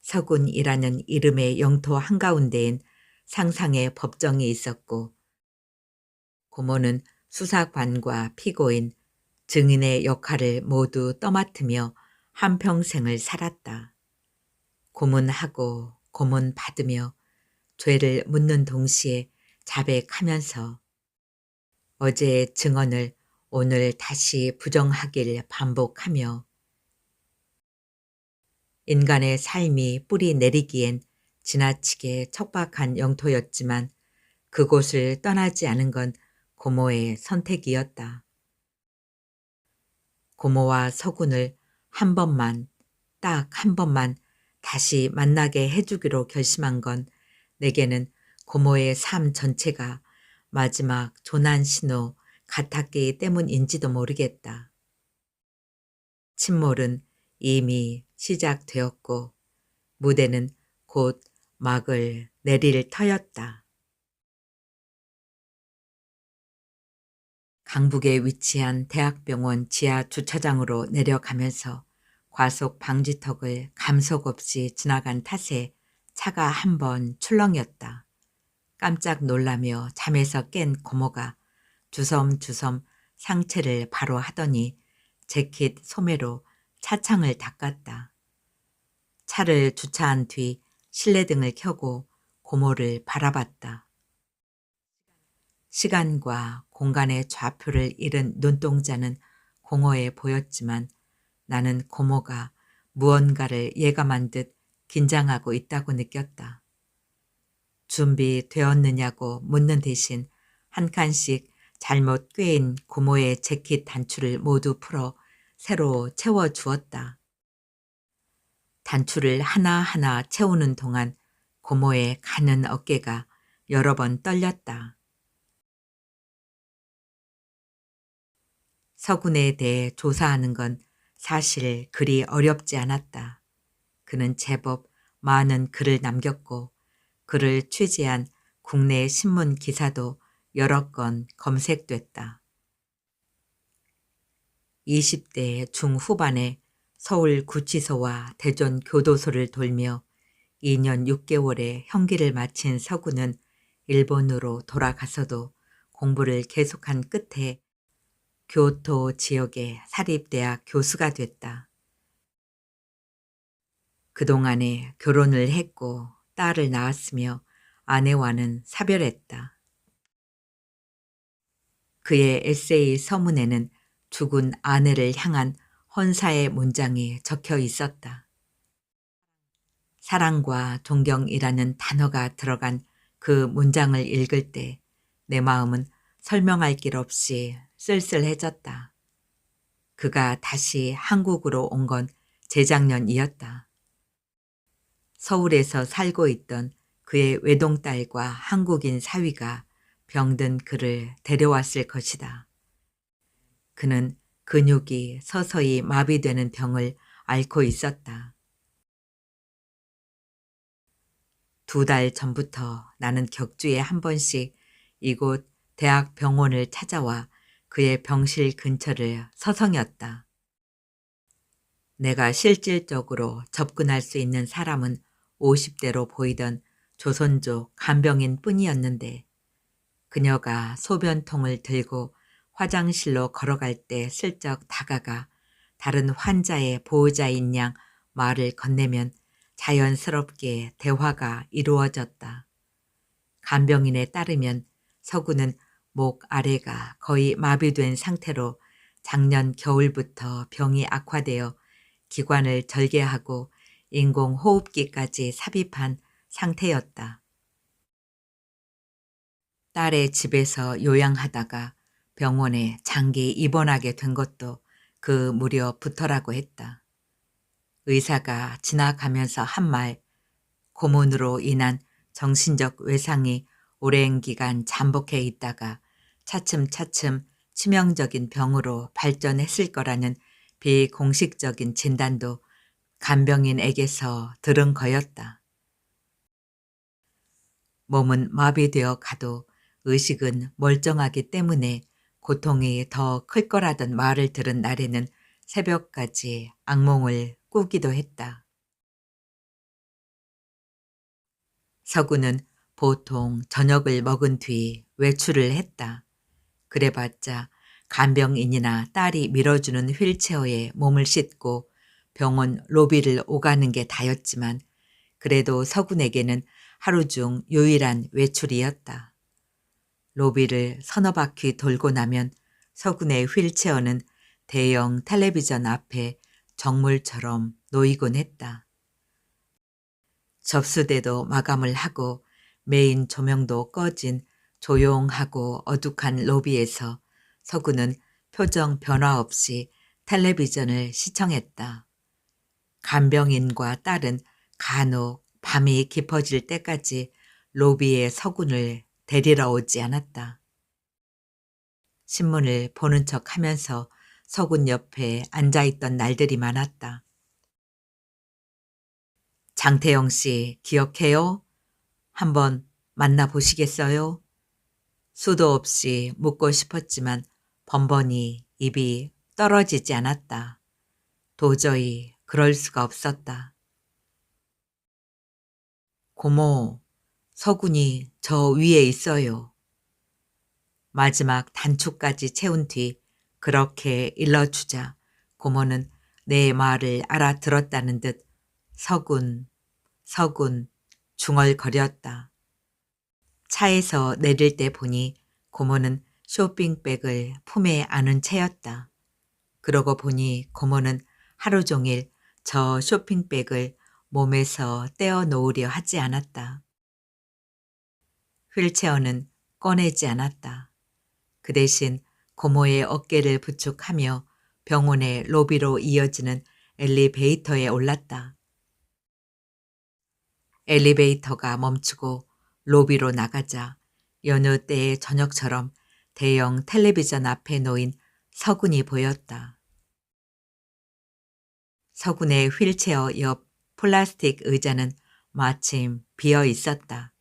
서군이라는 이름의 영토 한가운데엔 상상의 법정이 있었고 고모는 수사관과 피고인, 증인의 역할을 모두 떠맡으며 한평생을 살았다. 고문하고 고문받으며 죄를 묻는 동시에 자백하면서 어제의 증언을 오늘 다시 부정하길 반복하며 인간의 삶이 뿌리 내리기엔 지나치게 척박한 영토였지만 그곳을 떠나지 않은 건 고모의 선택이었다. 고모와 서군을 한 번만, 딱 한 번만 다시 만나게 해주기로 결심한 건 내게는 고모의 삶 전체가 마지막 조난 신호 같았기 때문인지도 모르겠다. 침몰은 이미 시작되었고 무대는 곧 막을 내릴 터였다. 강북에 위치한 대학병원 지하 주차장으로 내려가면서 과속 방지턱을 감속 없이 지나간 탓에 차가 한 번 출렁였다. 깜짝 놀라며 잠에서 깬 고모가 주섬주섬 상체를 바로 하더니 재킷 소매로 차창을 닦았다. 차를 주차한 뒤 실내등을 켜고 고모를 바라봤다. 시간과 공간의 좌표를 잃은 눈동자는 공허해 보였지만 나는 고모가 무언가를 예감한 듯 긴장하고 있다고 느꼈다. 준비되었느냐고 묻는 대신 한 칸씩 잘못 꿰인 고모의 재킷 단추를 모두 풀어 새로 채워주었다. 단추를 하나하나 채우는 동안 고모의 가는 어깨가 여러 번 떨렸다. 서군에 대해 조사하는 건 사실 그리 어렵지 않았다. 그는 제법 많은 글을 남겼고 그를 취재한 국내 신문 기사도 여러 건 검색됐다. 20대 중후반에 서울 구치소와 대전 교도소를 돌며 2년 6개월의 형기를 마친 서구는 일본으로 돌아가서도 공부를 계속한 끝에 교토 지역의 사립대학 교수가 됐다. 그동안에 결혼을 했고 딸을 낳았으며 아내와는 사별했다. 그의 에세이 서문에는 죽은 아내를 향한 헌사의 문장이 적혀 있었다. 사랑과 존경이라는 단어가 들어간 그 문장을 읽을 때 내 마음은 설명할 길 없이 쓸쓸해졌다. 그가 다시 한국으로 온 건 재작년이었다. 서울에서 살고 있던 그의 외동딸과 한국인 사위가 병든 그를 데려왔을 것이다. 그는 근육이 서서히 마비되는 병을 앓고 있었다. 2달 전부터 나는 격주에 한 번씩 이곳 대학병원을 찾아와 그의 병실 근처를 서성였다. 내가 실질적으로 접근할 수 있는 사람은 50대로 보이던 조선족 간병인 뿐이었는데 그녀가 소변통을 들고 화장실로 걸어갈 때 슬쩍 다가가 다른 환자의 보호자인 양 말을 건네면 자연스럽게 대화가 이루어졌다. 간병인에 따르면 서구는 목 아래가 거의 마비된 상태로 작년 겨울부터 병이 악화되어 기관을 절개하고 인공호흡기까지 삽입한 상태였다. 딸의 집에서 요양하다가 병원에 장기 입원하게 된 것도 그 무렵부터라고 했다. 의사가 지나가면서 한 말, 고문으로 인한 정신적 외상이 오랜 기간 잠복해 있다가 차츰차츰 치명적인 병으로 발전했을 거라는 비공식적인 진단도 간병인에게서 들은 거였다. 몸은 마비되어 가도 의식은 멀쩡하기 때문에 고통이 더 클 거라던 말을 들은 날에는 새벽까지 악몽을 꾸기도 했다. 서구는 보통 저녁을 먹은 뒤 외출을 했다. 그래봤자 간병인이나 딸이 밀어주는 휠체어에 몸을 싣고 병원 로비를 오가는 게 다였지만 그래도 서군에게는 하루 중 유일한 외출이었다. 로비를 서너 바퀴 돌고 나면 서군의 휠체어는 대형 텔레비전 앞에 정물처럼 놓이곤 했다. 접수대도 마감을 하고 메인 조명도 꺼진 조용하고 어둑한 로비에서 서구는 표정 변화 없이 텔레비전을 시청했다. 간병인과 딸은 간혹 밤이 깊어질 때까지 로비에 서군을 데리러 오지 않았다. 신문을 보는 척 하면서 서군 옆에 앉아있던 날들이 많았다. 장태영 씨 기억해요? 한번 만나보시겠어요? 수도 없이 묻고 싶었지만 번번이 입이 떨어지지 않았다. 도저히 그럴 수가 없었다. 고모, 서군이 저 위에 있어요. 마지막 단추까지 채운 뒤 그렇게 일러주자 고모는 내 말을 알아들었다는 듯 서군, 서군 중얼거렸다. 차에서 내릴 때 보니 고모는 쇼핑백을 품에 안은 채였다. 그러고 보니 고모는 하루 종일 저 쇼핑백을 몸에서 떼어 놓으려 하지 않았다. 휠체어는 꺼내지 않았다. 그 대신 고모의 어깨를 부축하며 병원의 로비로 이어지는 엘리베이터에 올랐다. 엘리베이터가 멈추고 로비로 나가자 여느 때의 저녁처럼 대형 텔레비전 앞에 놓인 서군이 보였다. 서군의 휠체어 옆 플라스틱 의자는 마침 비어 있었다.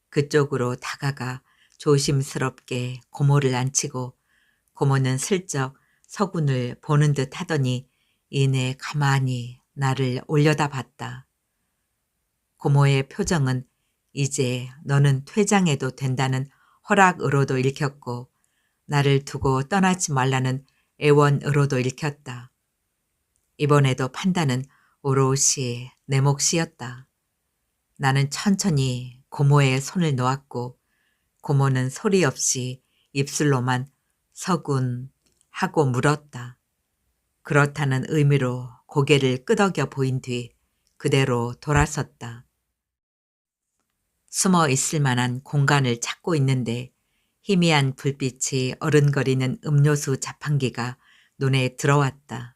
그쪽으로 다가가 조심스럽게 고모를 앉히고 고모는 슬쩍 서군을 보는 듯 하더니 이내 가만히 나를 올려다봤다. 고모의 표정은 이제 너는 퇴장해도 된다는 허락으로도 읽혔고 나를 두고 떠나지 말라는 애원으로도 읽혔다. 이번에도 판단은 오롯이 내 몫이었다. 나는 천천히 고모의 손을 놓았고 고모는 소리 없이 입술로만 서군 하고 물었다. 그렇다는 의미로 고개를 끄덕여 보인 뒤 그대로 돌아섰다. 숨어 있을 만한 공간을 찾고 있는데 희미한 불빛이 어른거리는 음료수 자판기가 눈에 들어왔다.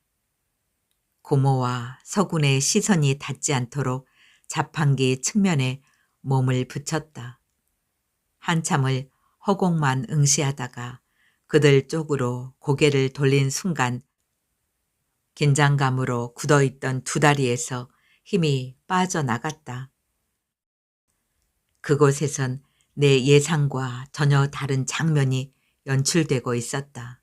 고모와 서군의 시선이 닿지 않도록 자판기 측면에 몸을 붙였다. 한참을 허공만 응시하다가 그들 쪽으로 고개를 돌린 순간 긴장감으로 굳어있던 두 다리에서 힘이 빠져나갔다. 그곳에선 내 예상과 전혀 다른 장면이 연출되고 있었다.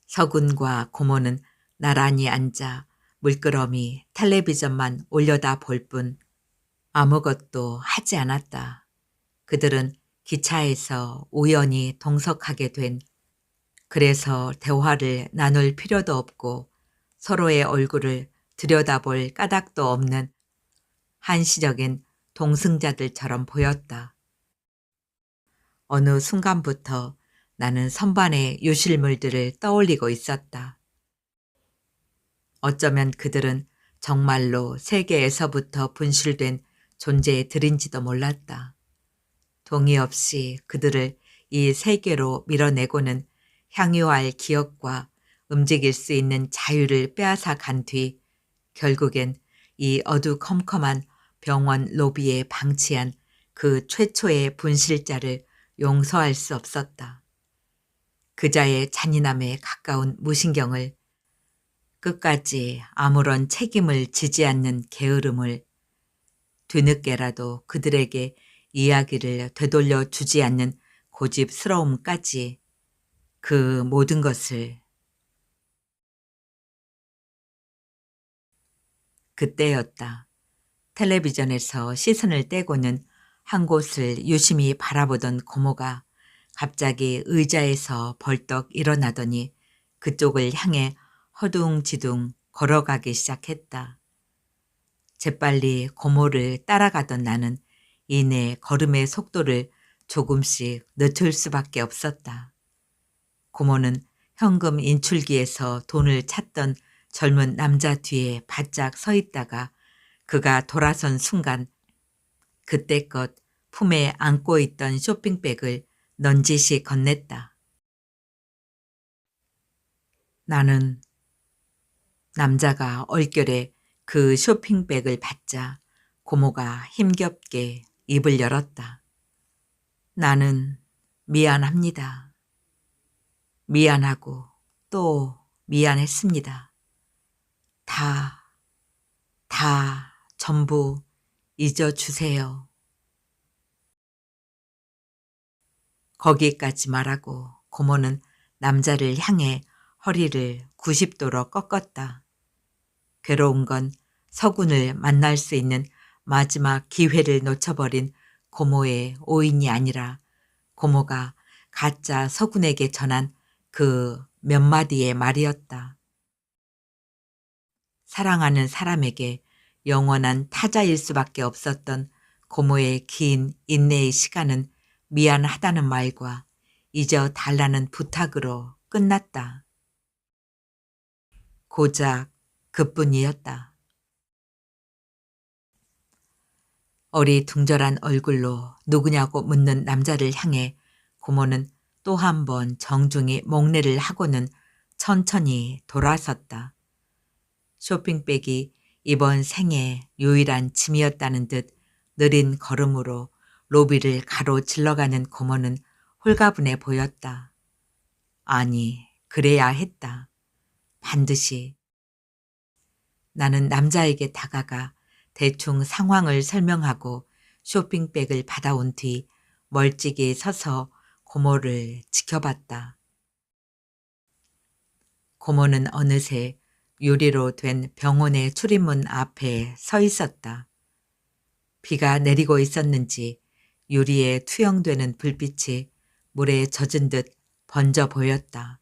서군과 고모는 나란히 앉아 물끄러미 텔레비전만 올려다 볼 뿐 아무것도 하지 않았다. 그들은 기차에서 우연히 동석하게 된, 그래서 대화를 나눌 필요도 없고 서로의 얼굴을 들여다볼 까닭도 없는 한시적인 동승자들처럼 보였다. 어느 순간부터 나는 선반의 유실물들을 떠올리고 있었다. 어쩌면 그들은 정말로 세계에서부터 분실된 존재들인지도 몰랐다. 동의 없이 그들을 이 세계로 밀어내고는 향유할 기억과 움직일 수 있는 자유를 빼앗아 간 뒤 결국엔 이 어두컴컴한 병원 로비에 방치한 그 최초의 분실자를 용서할 수 없었다. 그자의 잔인함에 가까운 무신경을, 끝까지 아무런 책임을 지지 않는 게으름을, 뒤늦게라도 그들에게 이야기를 되돌려 주지 않는 고집스러움까지, 그 모든 것을. 그때였다. 텔레비전에서 시선을 떼고는 한 곳을 유심히 바라보던 고모가 갑자기 의자에서 벌떡 일어나더니 그쪽을 향해 허둥지둥 걸어가기 시작했다. 재빨리 고모를 따라가던 나는 이내 걸음의 속도를 조금씩 늦출 수밖에 없었다. 고모는 현금 인출기에서 돈을 찾던 젊은 남자 뒤에 바짝 서 있다가 그가 돌아선 순간 그때껏 품에 안고 있던 쇼핑백을 넌지시 건넸다. 나는 남자가 얼결에 그 쇼핑백을 받자 고모가 힘겹게 입을 열었다. 나는 미안합니다. 미안하고 또 미안했습니다. 다 전부 잊어주세요. 거기까지 말하고 고모는 남자를 향해 허리를 90도로 꺾었다. 괴로운 건 서군을 만날 수 있는 마지막 기회를 놓쳐버린 고모의 오인이 아니라 고모가 가짜 서군에게 전한 그 몇 마디의 말이었다. 사랑하는 사람에게 영원한 타자일 수밖에 없었던 고모의 긴 인내의 시간은 미안하다는 말과 잊어달라는 부탁으로 끝났다. 고작 그뿐이었다. 어리둥절한 얼굴로 누구냐고 묻는 남자를 향해 고모는 또 한 번 정중히 목례를 하고는 천천히 돌아섰다. 쇼핑백이 이번 생애 유일한 짐이었다는 듯 느린 걸음으로 로비를 가로질러가는 고모는 홀가분해 보였다. 아니, 그래야 했다. 반드시. 나는 남자에게 다가가 대충 상황을 설명하고 쇼핑백을 받아온 뒤 멀찍이 서서 고모를 지켜봤다. 고모는 어느새 유리로 된 병원의 출입문 앞에 서 있었다. 비가 내리고 있었는지 유리에 투영되는 불빛이 물에 젖은 듯 번져 보였다.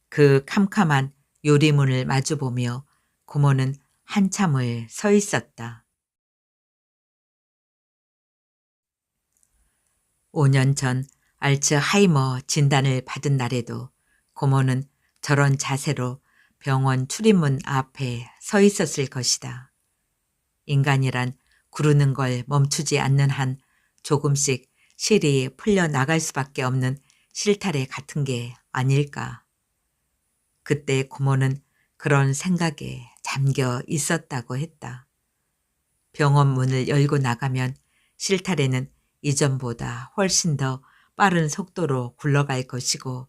그 캄캄한 유리문을 마주보며 고모는 한참을 서 있었다. 5년 전 알츠하이머 진단을 받은 날에도 고모는 저런 자세로 병원 출입문 앞에 서 있었을 것이다. 인간이란 구르는 걸 멈추지 않는 한 조금씩 실이 풀려나갈 수밖에 없는 실타래 같은 게 아닐까. 그때 고모는 그런 생각에 잠겨 있었다고 했다. 병원 문을 열고 나가면 실타래는 이전보다 훨씬 더 빠른 속도로 굴러갈 것이고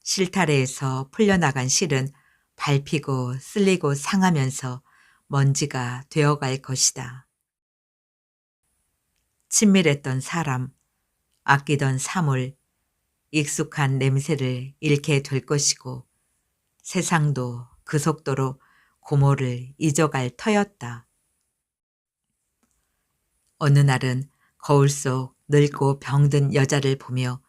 실타래에서 풀려나간 실은 밟히고 쓸리고 상하면서 먼지가 되어갈 것이다. 친밀했던 사람, 아끼던 사물, 익숙한 냄새를 잃게 될 것이고 세상도 그 속도로 고모를 잊어갈 터였다. 어느 날은 거울 속 늙고 병든 여자를 보며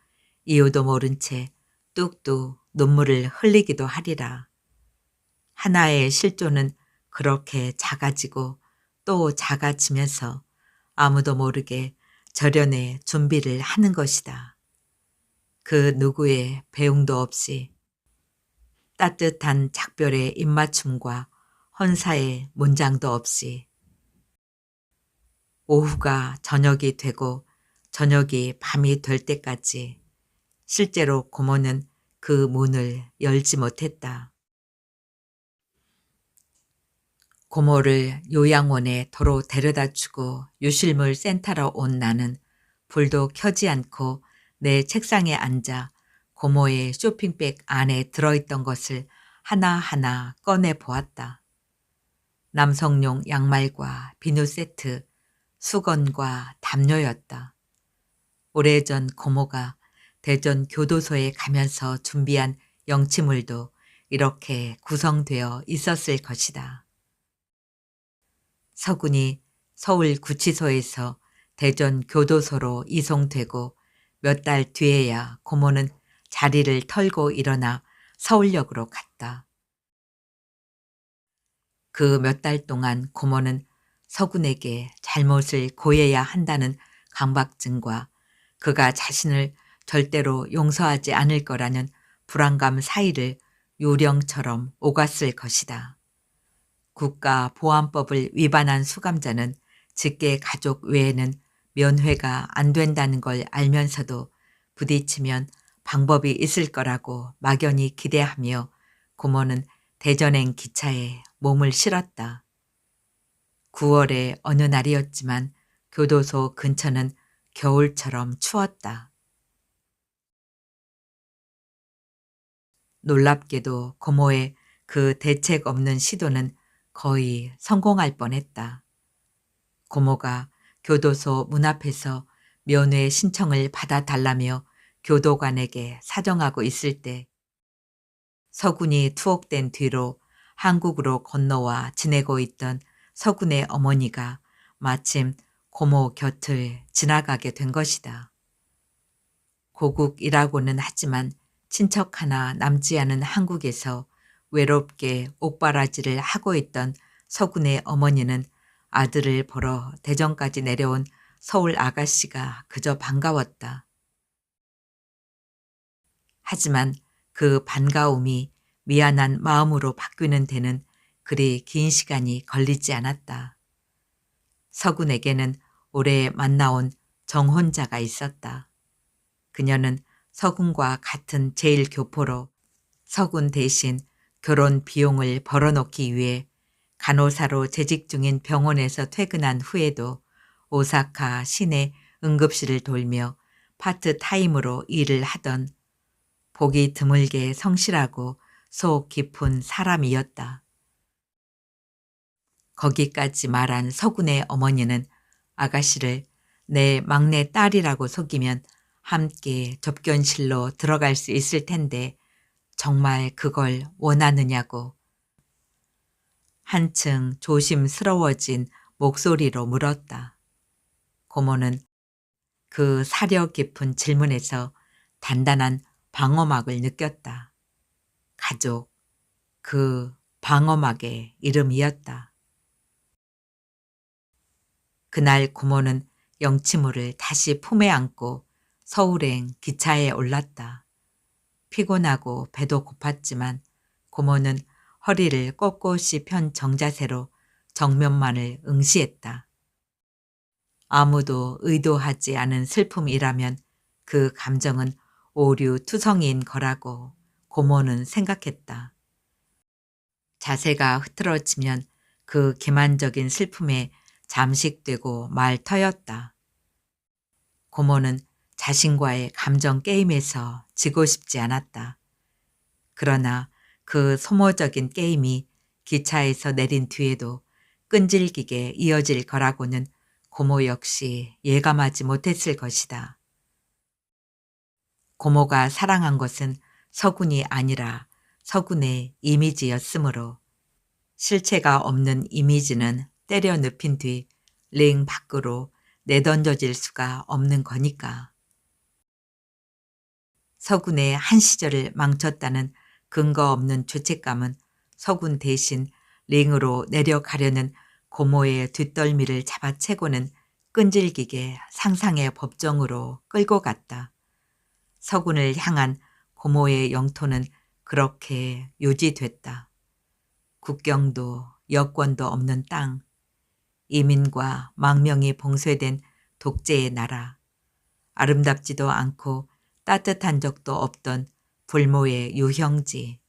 이유도 모른 채 뚝뚝 눈물을 흘리기도 하리라. 하나의 실존은 그렇게 작아지고 또 작아지면서 아무도 모르게 절연의 준비를 하는 것이다. 그 누구의 배웅도 없이 따뜻한 작별의 입맞춤과 헌사의 문장도 없이 오후가 저녁이 되고 저녁이 밤이 될 때까지 실제로 고모는 그 문을 열지 못했다. 고모를 요양원에 도로 데려다 주고 유실물 센터로 온 나는 불도 켜지 않고 내 책상에 앉아 고모의 쇼핑백 안에 들어있던 것을 하나하나 꺼내 보았다. 남성용 양말과 비누 세트, 수건과 담요였다. 오래전 고모가 대전 교도소에 가면서 준비한 영치물도 이렇게 구성되어 있었을 것이다. 서군이 서울구치소에서 대전 교도소로 이송되고 몇 달 뒤에야 고모는 자리를 털고 일어나 서울역으로 갔다. 그 몇 달 동안 고모는 서군에게 잘못을 고해야 한다는 강박증과 그가 자신을 절대로 용서하지 않을 거라는 불안감 사이를 요령처럼 오갔을 것이다. 국가보안법을 위반한 수감자는 직계 가족 외에는 면회가 안 된다는 걸 알면서도 부딪히면 방법이 있을 거라고 막연히 기대하며 고모는 대전행 기차에 몸을 실었다. 9월의 어느 날이었지만 교도소 근처는 겨울처럼 추웠다. 놀랍게도 고모의 그 대책 없는 시도는 거의 성공할 뻔했다. 고모가 교도소 문 앞에서 면회 신청을 받아달라며 교도관에게 사정하고 있을 때 서군이 투옥된 뒤로 한국으로 건너와 지내고 있던 서군의 어머니가 마침 고모 곁을 지나가게 된 것이다. 고국이라고는 하지만 친척 하나 남지 않은 한국에서 외롭게 옥바라지를 하고 있던 서군의 어머니는 아들을 보러 대전까지 내려온 서울 아가씨가 그저 반가웠다. 하지만 그 반가움이 미안한 마음으로 바뀌는 데는 그리 긴 시간이 걸리지 않았다. 서군에게는 올해 만나온 정혼자가 있었다. 그녀는 서군과 같은 제1교포로 서군 대신 결혼 비용을 벌어놓기 위해 간호사로 재직 중인 병원에서 퇴근한 후에도 오사카 시내 응급실을 돌며 파트타임으로 일을 하던 보기 드물게 성실하고 속 깊은 사람이었다. 거기까지 말한 서군의 어머니는 아가씨를 내 막내 딸이라고 속이면 함께 접견실로 들어갈 수 있을 텐데 정말 그걸 원하느냐고 한층 조심스러워진 목소리로 물었다. 고모는 그 사려 깊은 질문에서 단단한 방어막을 느꼈다. 가족, 그 방어막의 이름이었다. 그날 고모는 영치무를 다시 품에 안고 서울행 기차에 올랐다. 피곤하고 배도 고팠지만 고모는 허리를 꼿꼿이 편 정자세로 정면만을 응시했다. 아무도 의도하지 않은 슬픔이라면 그 감정은 오류투성이인 거라고 고모는 생각했다. 자세가 흐트러지면 그 기만적인 슬픔에 잠식되고 말 터였다. 고모는 자신과의 감정 게임에서 지고 싶지 않았다. 그러나 그 소모적인 게임이 기차에서 내린 뒤에도 끈질기게 이어질 거라고는 고모 역시 예감하지 못했을 것이다. 고모가 사랑한 것은 서군이 아니라 서군의 이미지였으므로 실체가 없는 이미지는 때려 눕힌 뒤 링 밖으로 내던져질 수가 없는 거니까. 서군의 한 시절을 망쳤다는 근거 없는 죄책감은 서군 대신 링으로 내려가려는 고모의 뒷덜미를 잡아채고는 끈질기게 상상의 법정으로 끌고 갔다. 서군을 향한 고모의 영토는 그렇게 유지됐다. 국경도 여권도 없는 땅, 이민과 망명이 봉쇄된 독재의 나라, 아름답지도 않고 따뜻한 적도 없던 불모의 유형지.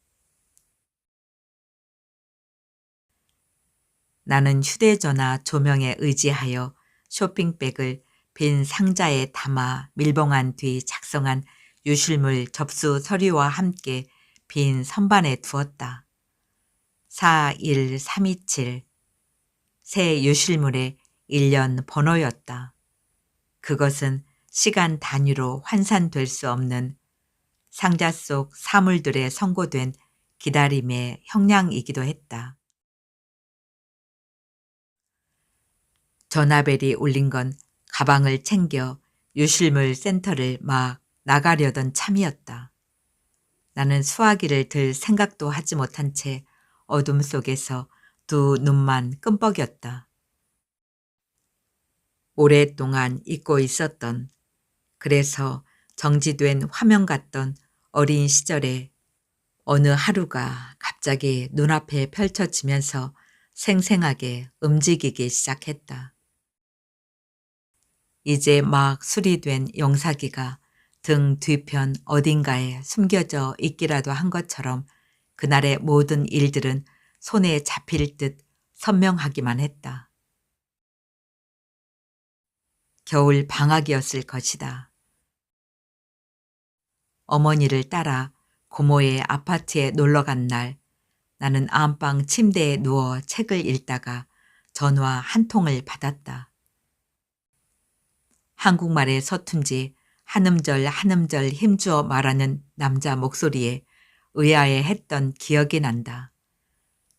나는 휴대전화 조명에 의지하여 쇼핑백을 빈 상자에 담아 밀봉한 뒤 작성한 유실물 접수 서류와 함께 빈 선반에 두었다. 41327. 새 유실물의 1년 번호였다. 그것은 시간 단위로 환산될 수 없는 상자 속 사물들에 선고된 기다림의 형량이기도 했다. 전화벨이 울린 건 가방을 챙겨 유실물 센터를 막 나가려던 참이었다. 나는 수화기를 들 생각도 하지 못한 채 어둠 속에서 두 눈만 끔뻑였다. 오랫동안 잊고 있었던, 그래서 정지된 화면 같던 어린 시절에 어느 하루가 갑자기 눈앞에 펼쳐지면서 생생하게 움직이기 시작했다. 이제 막 수리된 영사기가 등 뒤편 어딘가에 숨겨져 있기라도 한 것처럼 그날의 모든 일들은 손에 잡힐 듯 선명하기만 했다. 겨울 방학이었을 것이다. 어머니를 따라 고모의 아파트에 놀러간 날, 나는 안방 침대에 누워 책을 읽다가 전화 한 통을 받았다. 한국말의 서툰지 한음절 한음절 힘주어 말하는 남자 목소리에 의아해했던 기억이 난다.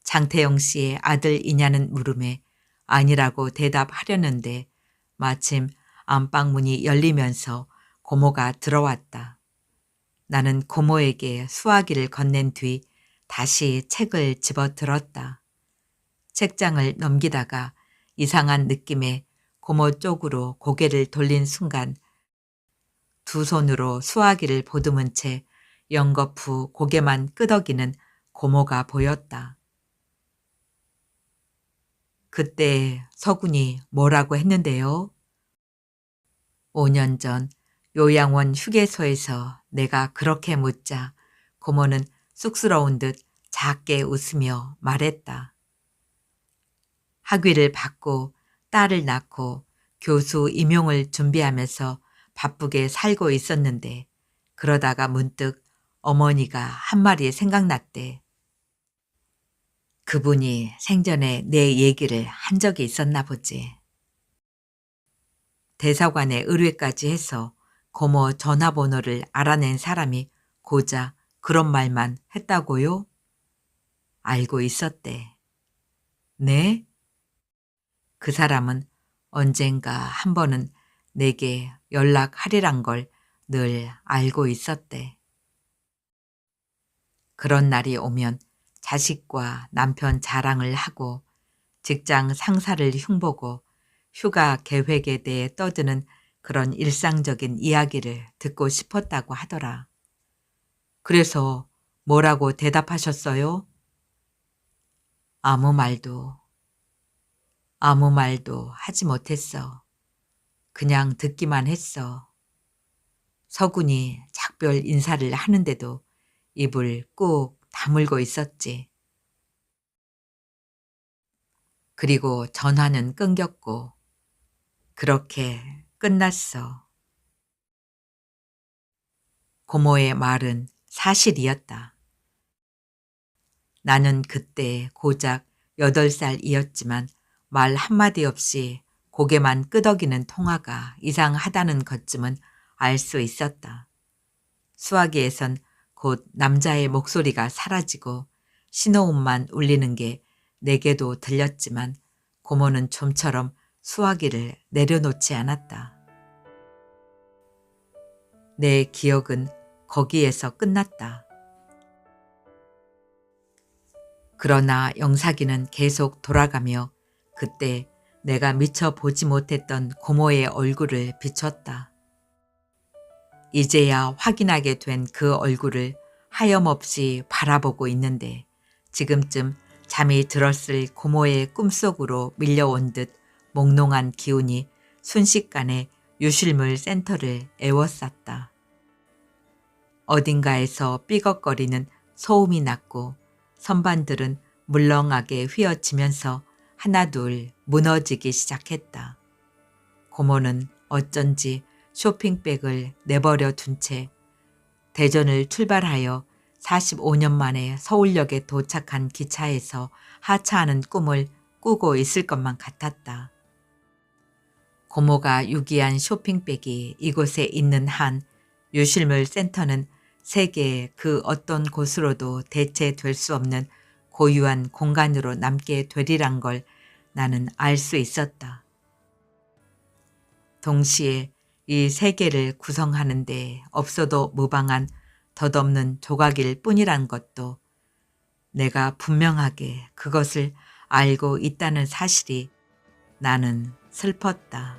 장태영 씨의 아들이냐는 물음에 아니라고 대답하려는데 마침 안방문이 열리면서 고모가 들어왔다. 나는 고모에게 수화기를 건넨 뒤 다시 책을 집어들었다. 책장을 넘기다가 이상한 느낌에 고모 쪽으로 고개를 돌린 순간 두 손으로 수화기를 보듬은 채 연거푸 고개만 끄덕이는 고모가 보였다. 그때 서군이 뭐라고 했는데요? 5년 전 요양원 휴게소에서 내가 그렇게 묻자 고모는 쑥스러운 듯 작게 웃으며 말했다. 학위를 받고 딸을 낳고 교수 임용을 준비하면서 바쁘게 살고 있었는데 그러다가 문득 어머니가 한 말이 생각났대. 그분이 생전에 내 얘기를 한 적이 있었나 보지. 대사관에 의뢰까지 해서 고모 전화번호를 알아낸 사람이 고작 그런 말만 했다고요? 알고 있었대. 네? 그 사람은 언젠가 한 번은 내게 연락하리란 걸 늘 알고 있었대. 그런 날이 오면 자식과 남편 자랑을 하고 직장 상사를 흉보고 휴가 계획에 대해 떠드는 그런 일상적인 이야기를 듣고 싶었다고 하더라. 그래서 뭐라고 대답하셨어요? 아무 말도 하지 못했어. 그냥 듣기만 했어. 서군이 작별 인사를 하는데도 입을 꾹 다물고 있었지. 그리고 전화는 끊겼고 그렇게 끝났어. 고모의 말은 사실이었다. 나는 그때 고작 8살이었지만 말 한마디 없이 고개만 끄덕이는 통화가 이상하다는 것쯤은 알 수 있었다. 수화기에선 곧 남자의 목소리가 사라지고 신호음만 울리는 게 내게도 들렸지만 고모는 좀처럼 수화기를 내려놓지 않았다. 내 기억은 거기에서 끝났다. 그러나 영사기는 계속 돌아가며 그때 내가 미처 보지 못했던 고모의 얼굴을 비췄다. 이제야 확인하게 된 그 얼굴을 하염없이 바라보고 있는데 지금쯤 잠이 들었을 고모의 꿈속으로 밀려온 듯 몽롱한 기운이 순식간에 유실물 센터를 에워쌌다. 어딘가에서 삐걱거리는 소음이 났고 선반들은 물렁하게 휘어지면서 하나둘 무너지기 시작했다. 고모는 어쩐지 쇼핑백을 내버려 둔 채 대전을 출발하여 45년 만에 서울역에 도착한 기차에서 하차하는 꿈을 꾸고 있을 것만 같았다. 고모가 유기한 쇼핑백이 이곳에 있는 한 유실물 센터는 세계의 그 어떤 곳으로도 대체될 수 없는 고유한 공간으로 남게 되리란 걸 나는 알 수 있었다. 동시에 이 세계를 구성하는 데 없어도 무방한 덧없는 조각일 뿐이란 것도 내가 분명하게 그것을 알고 있다는 사실이 나는 슬펐다.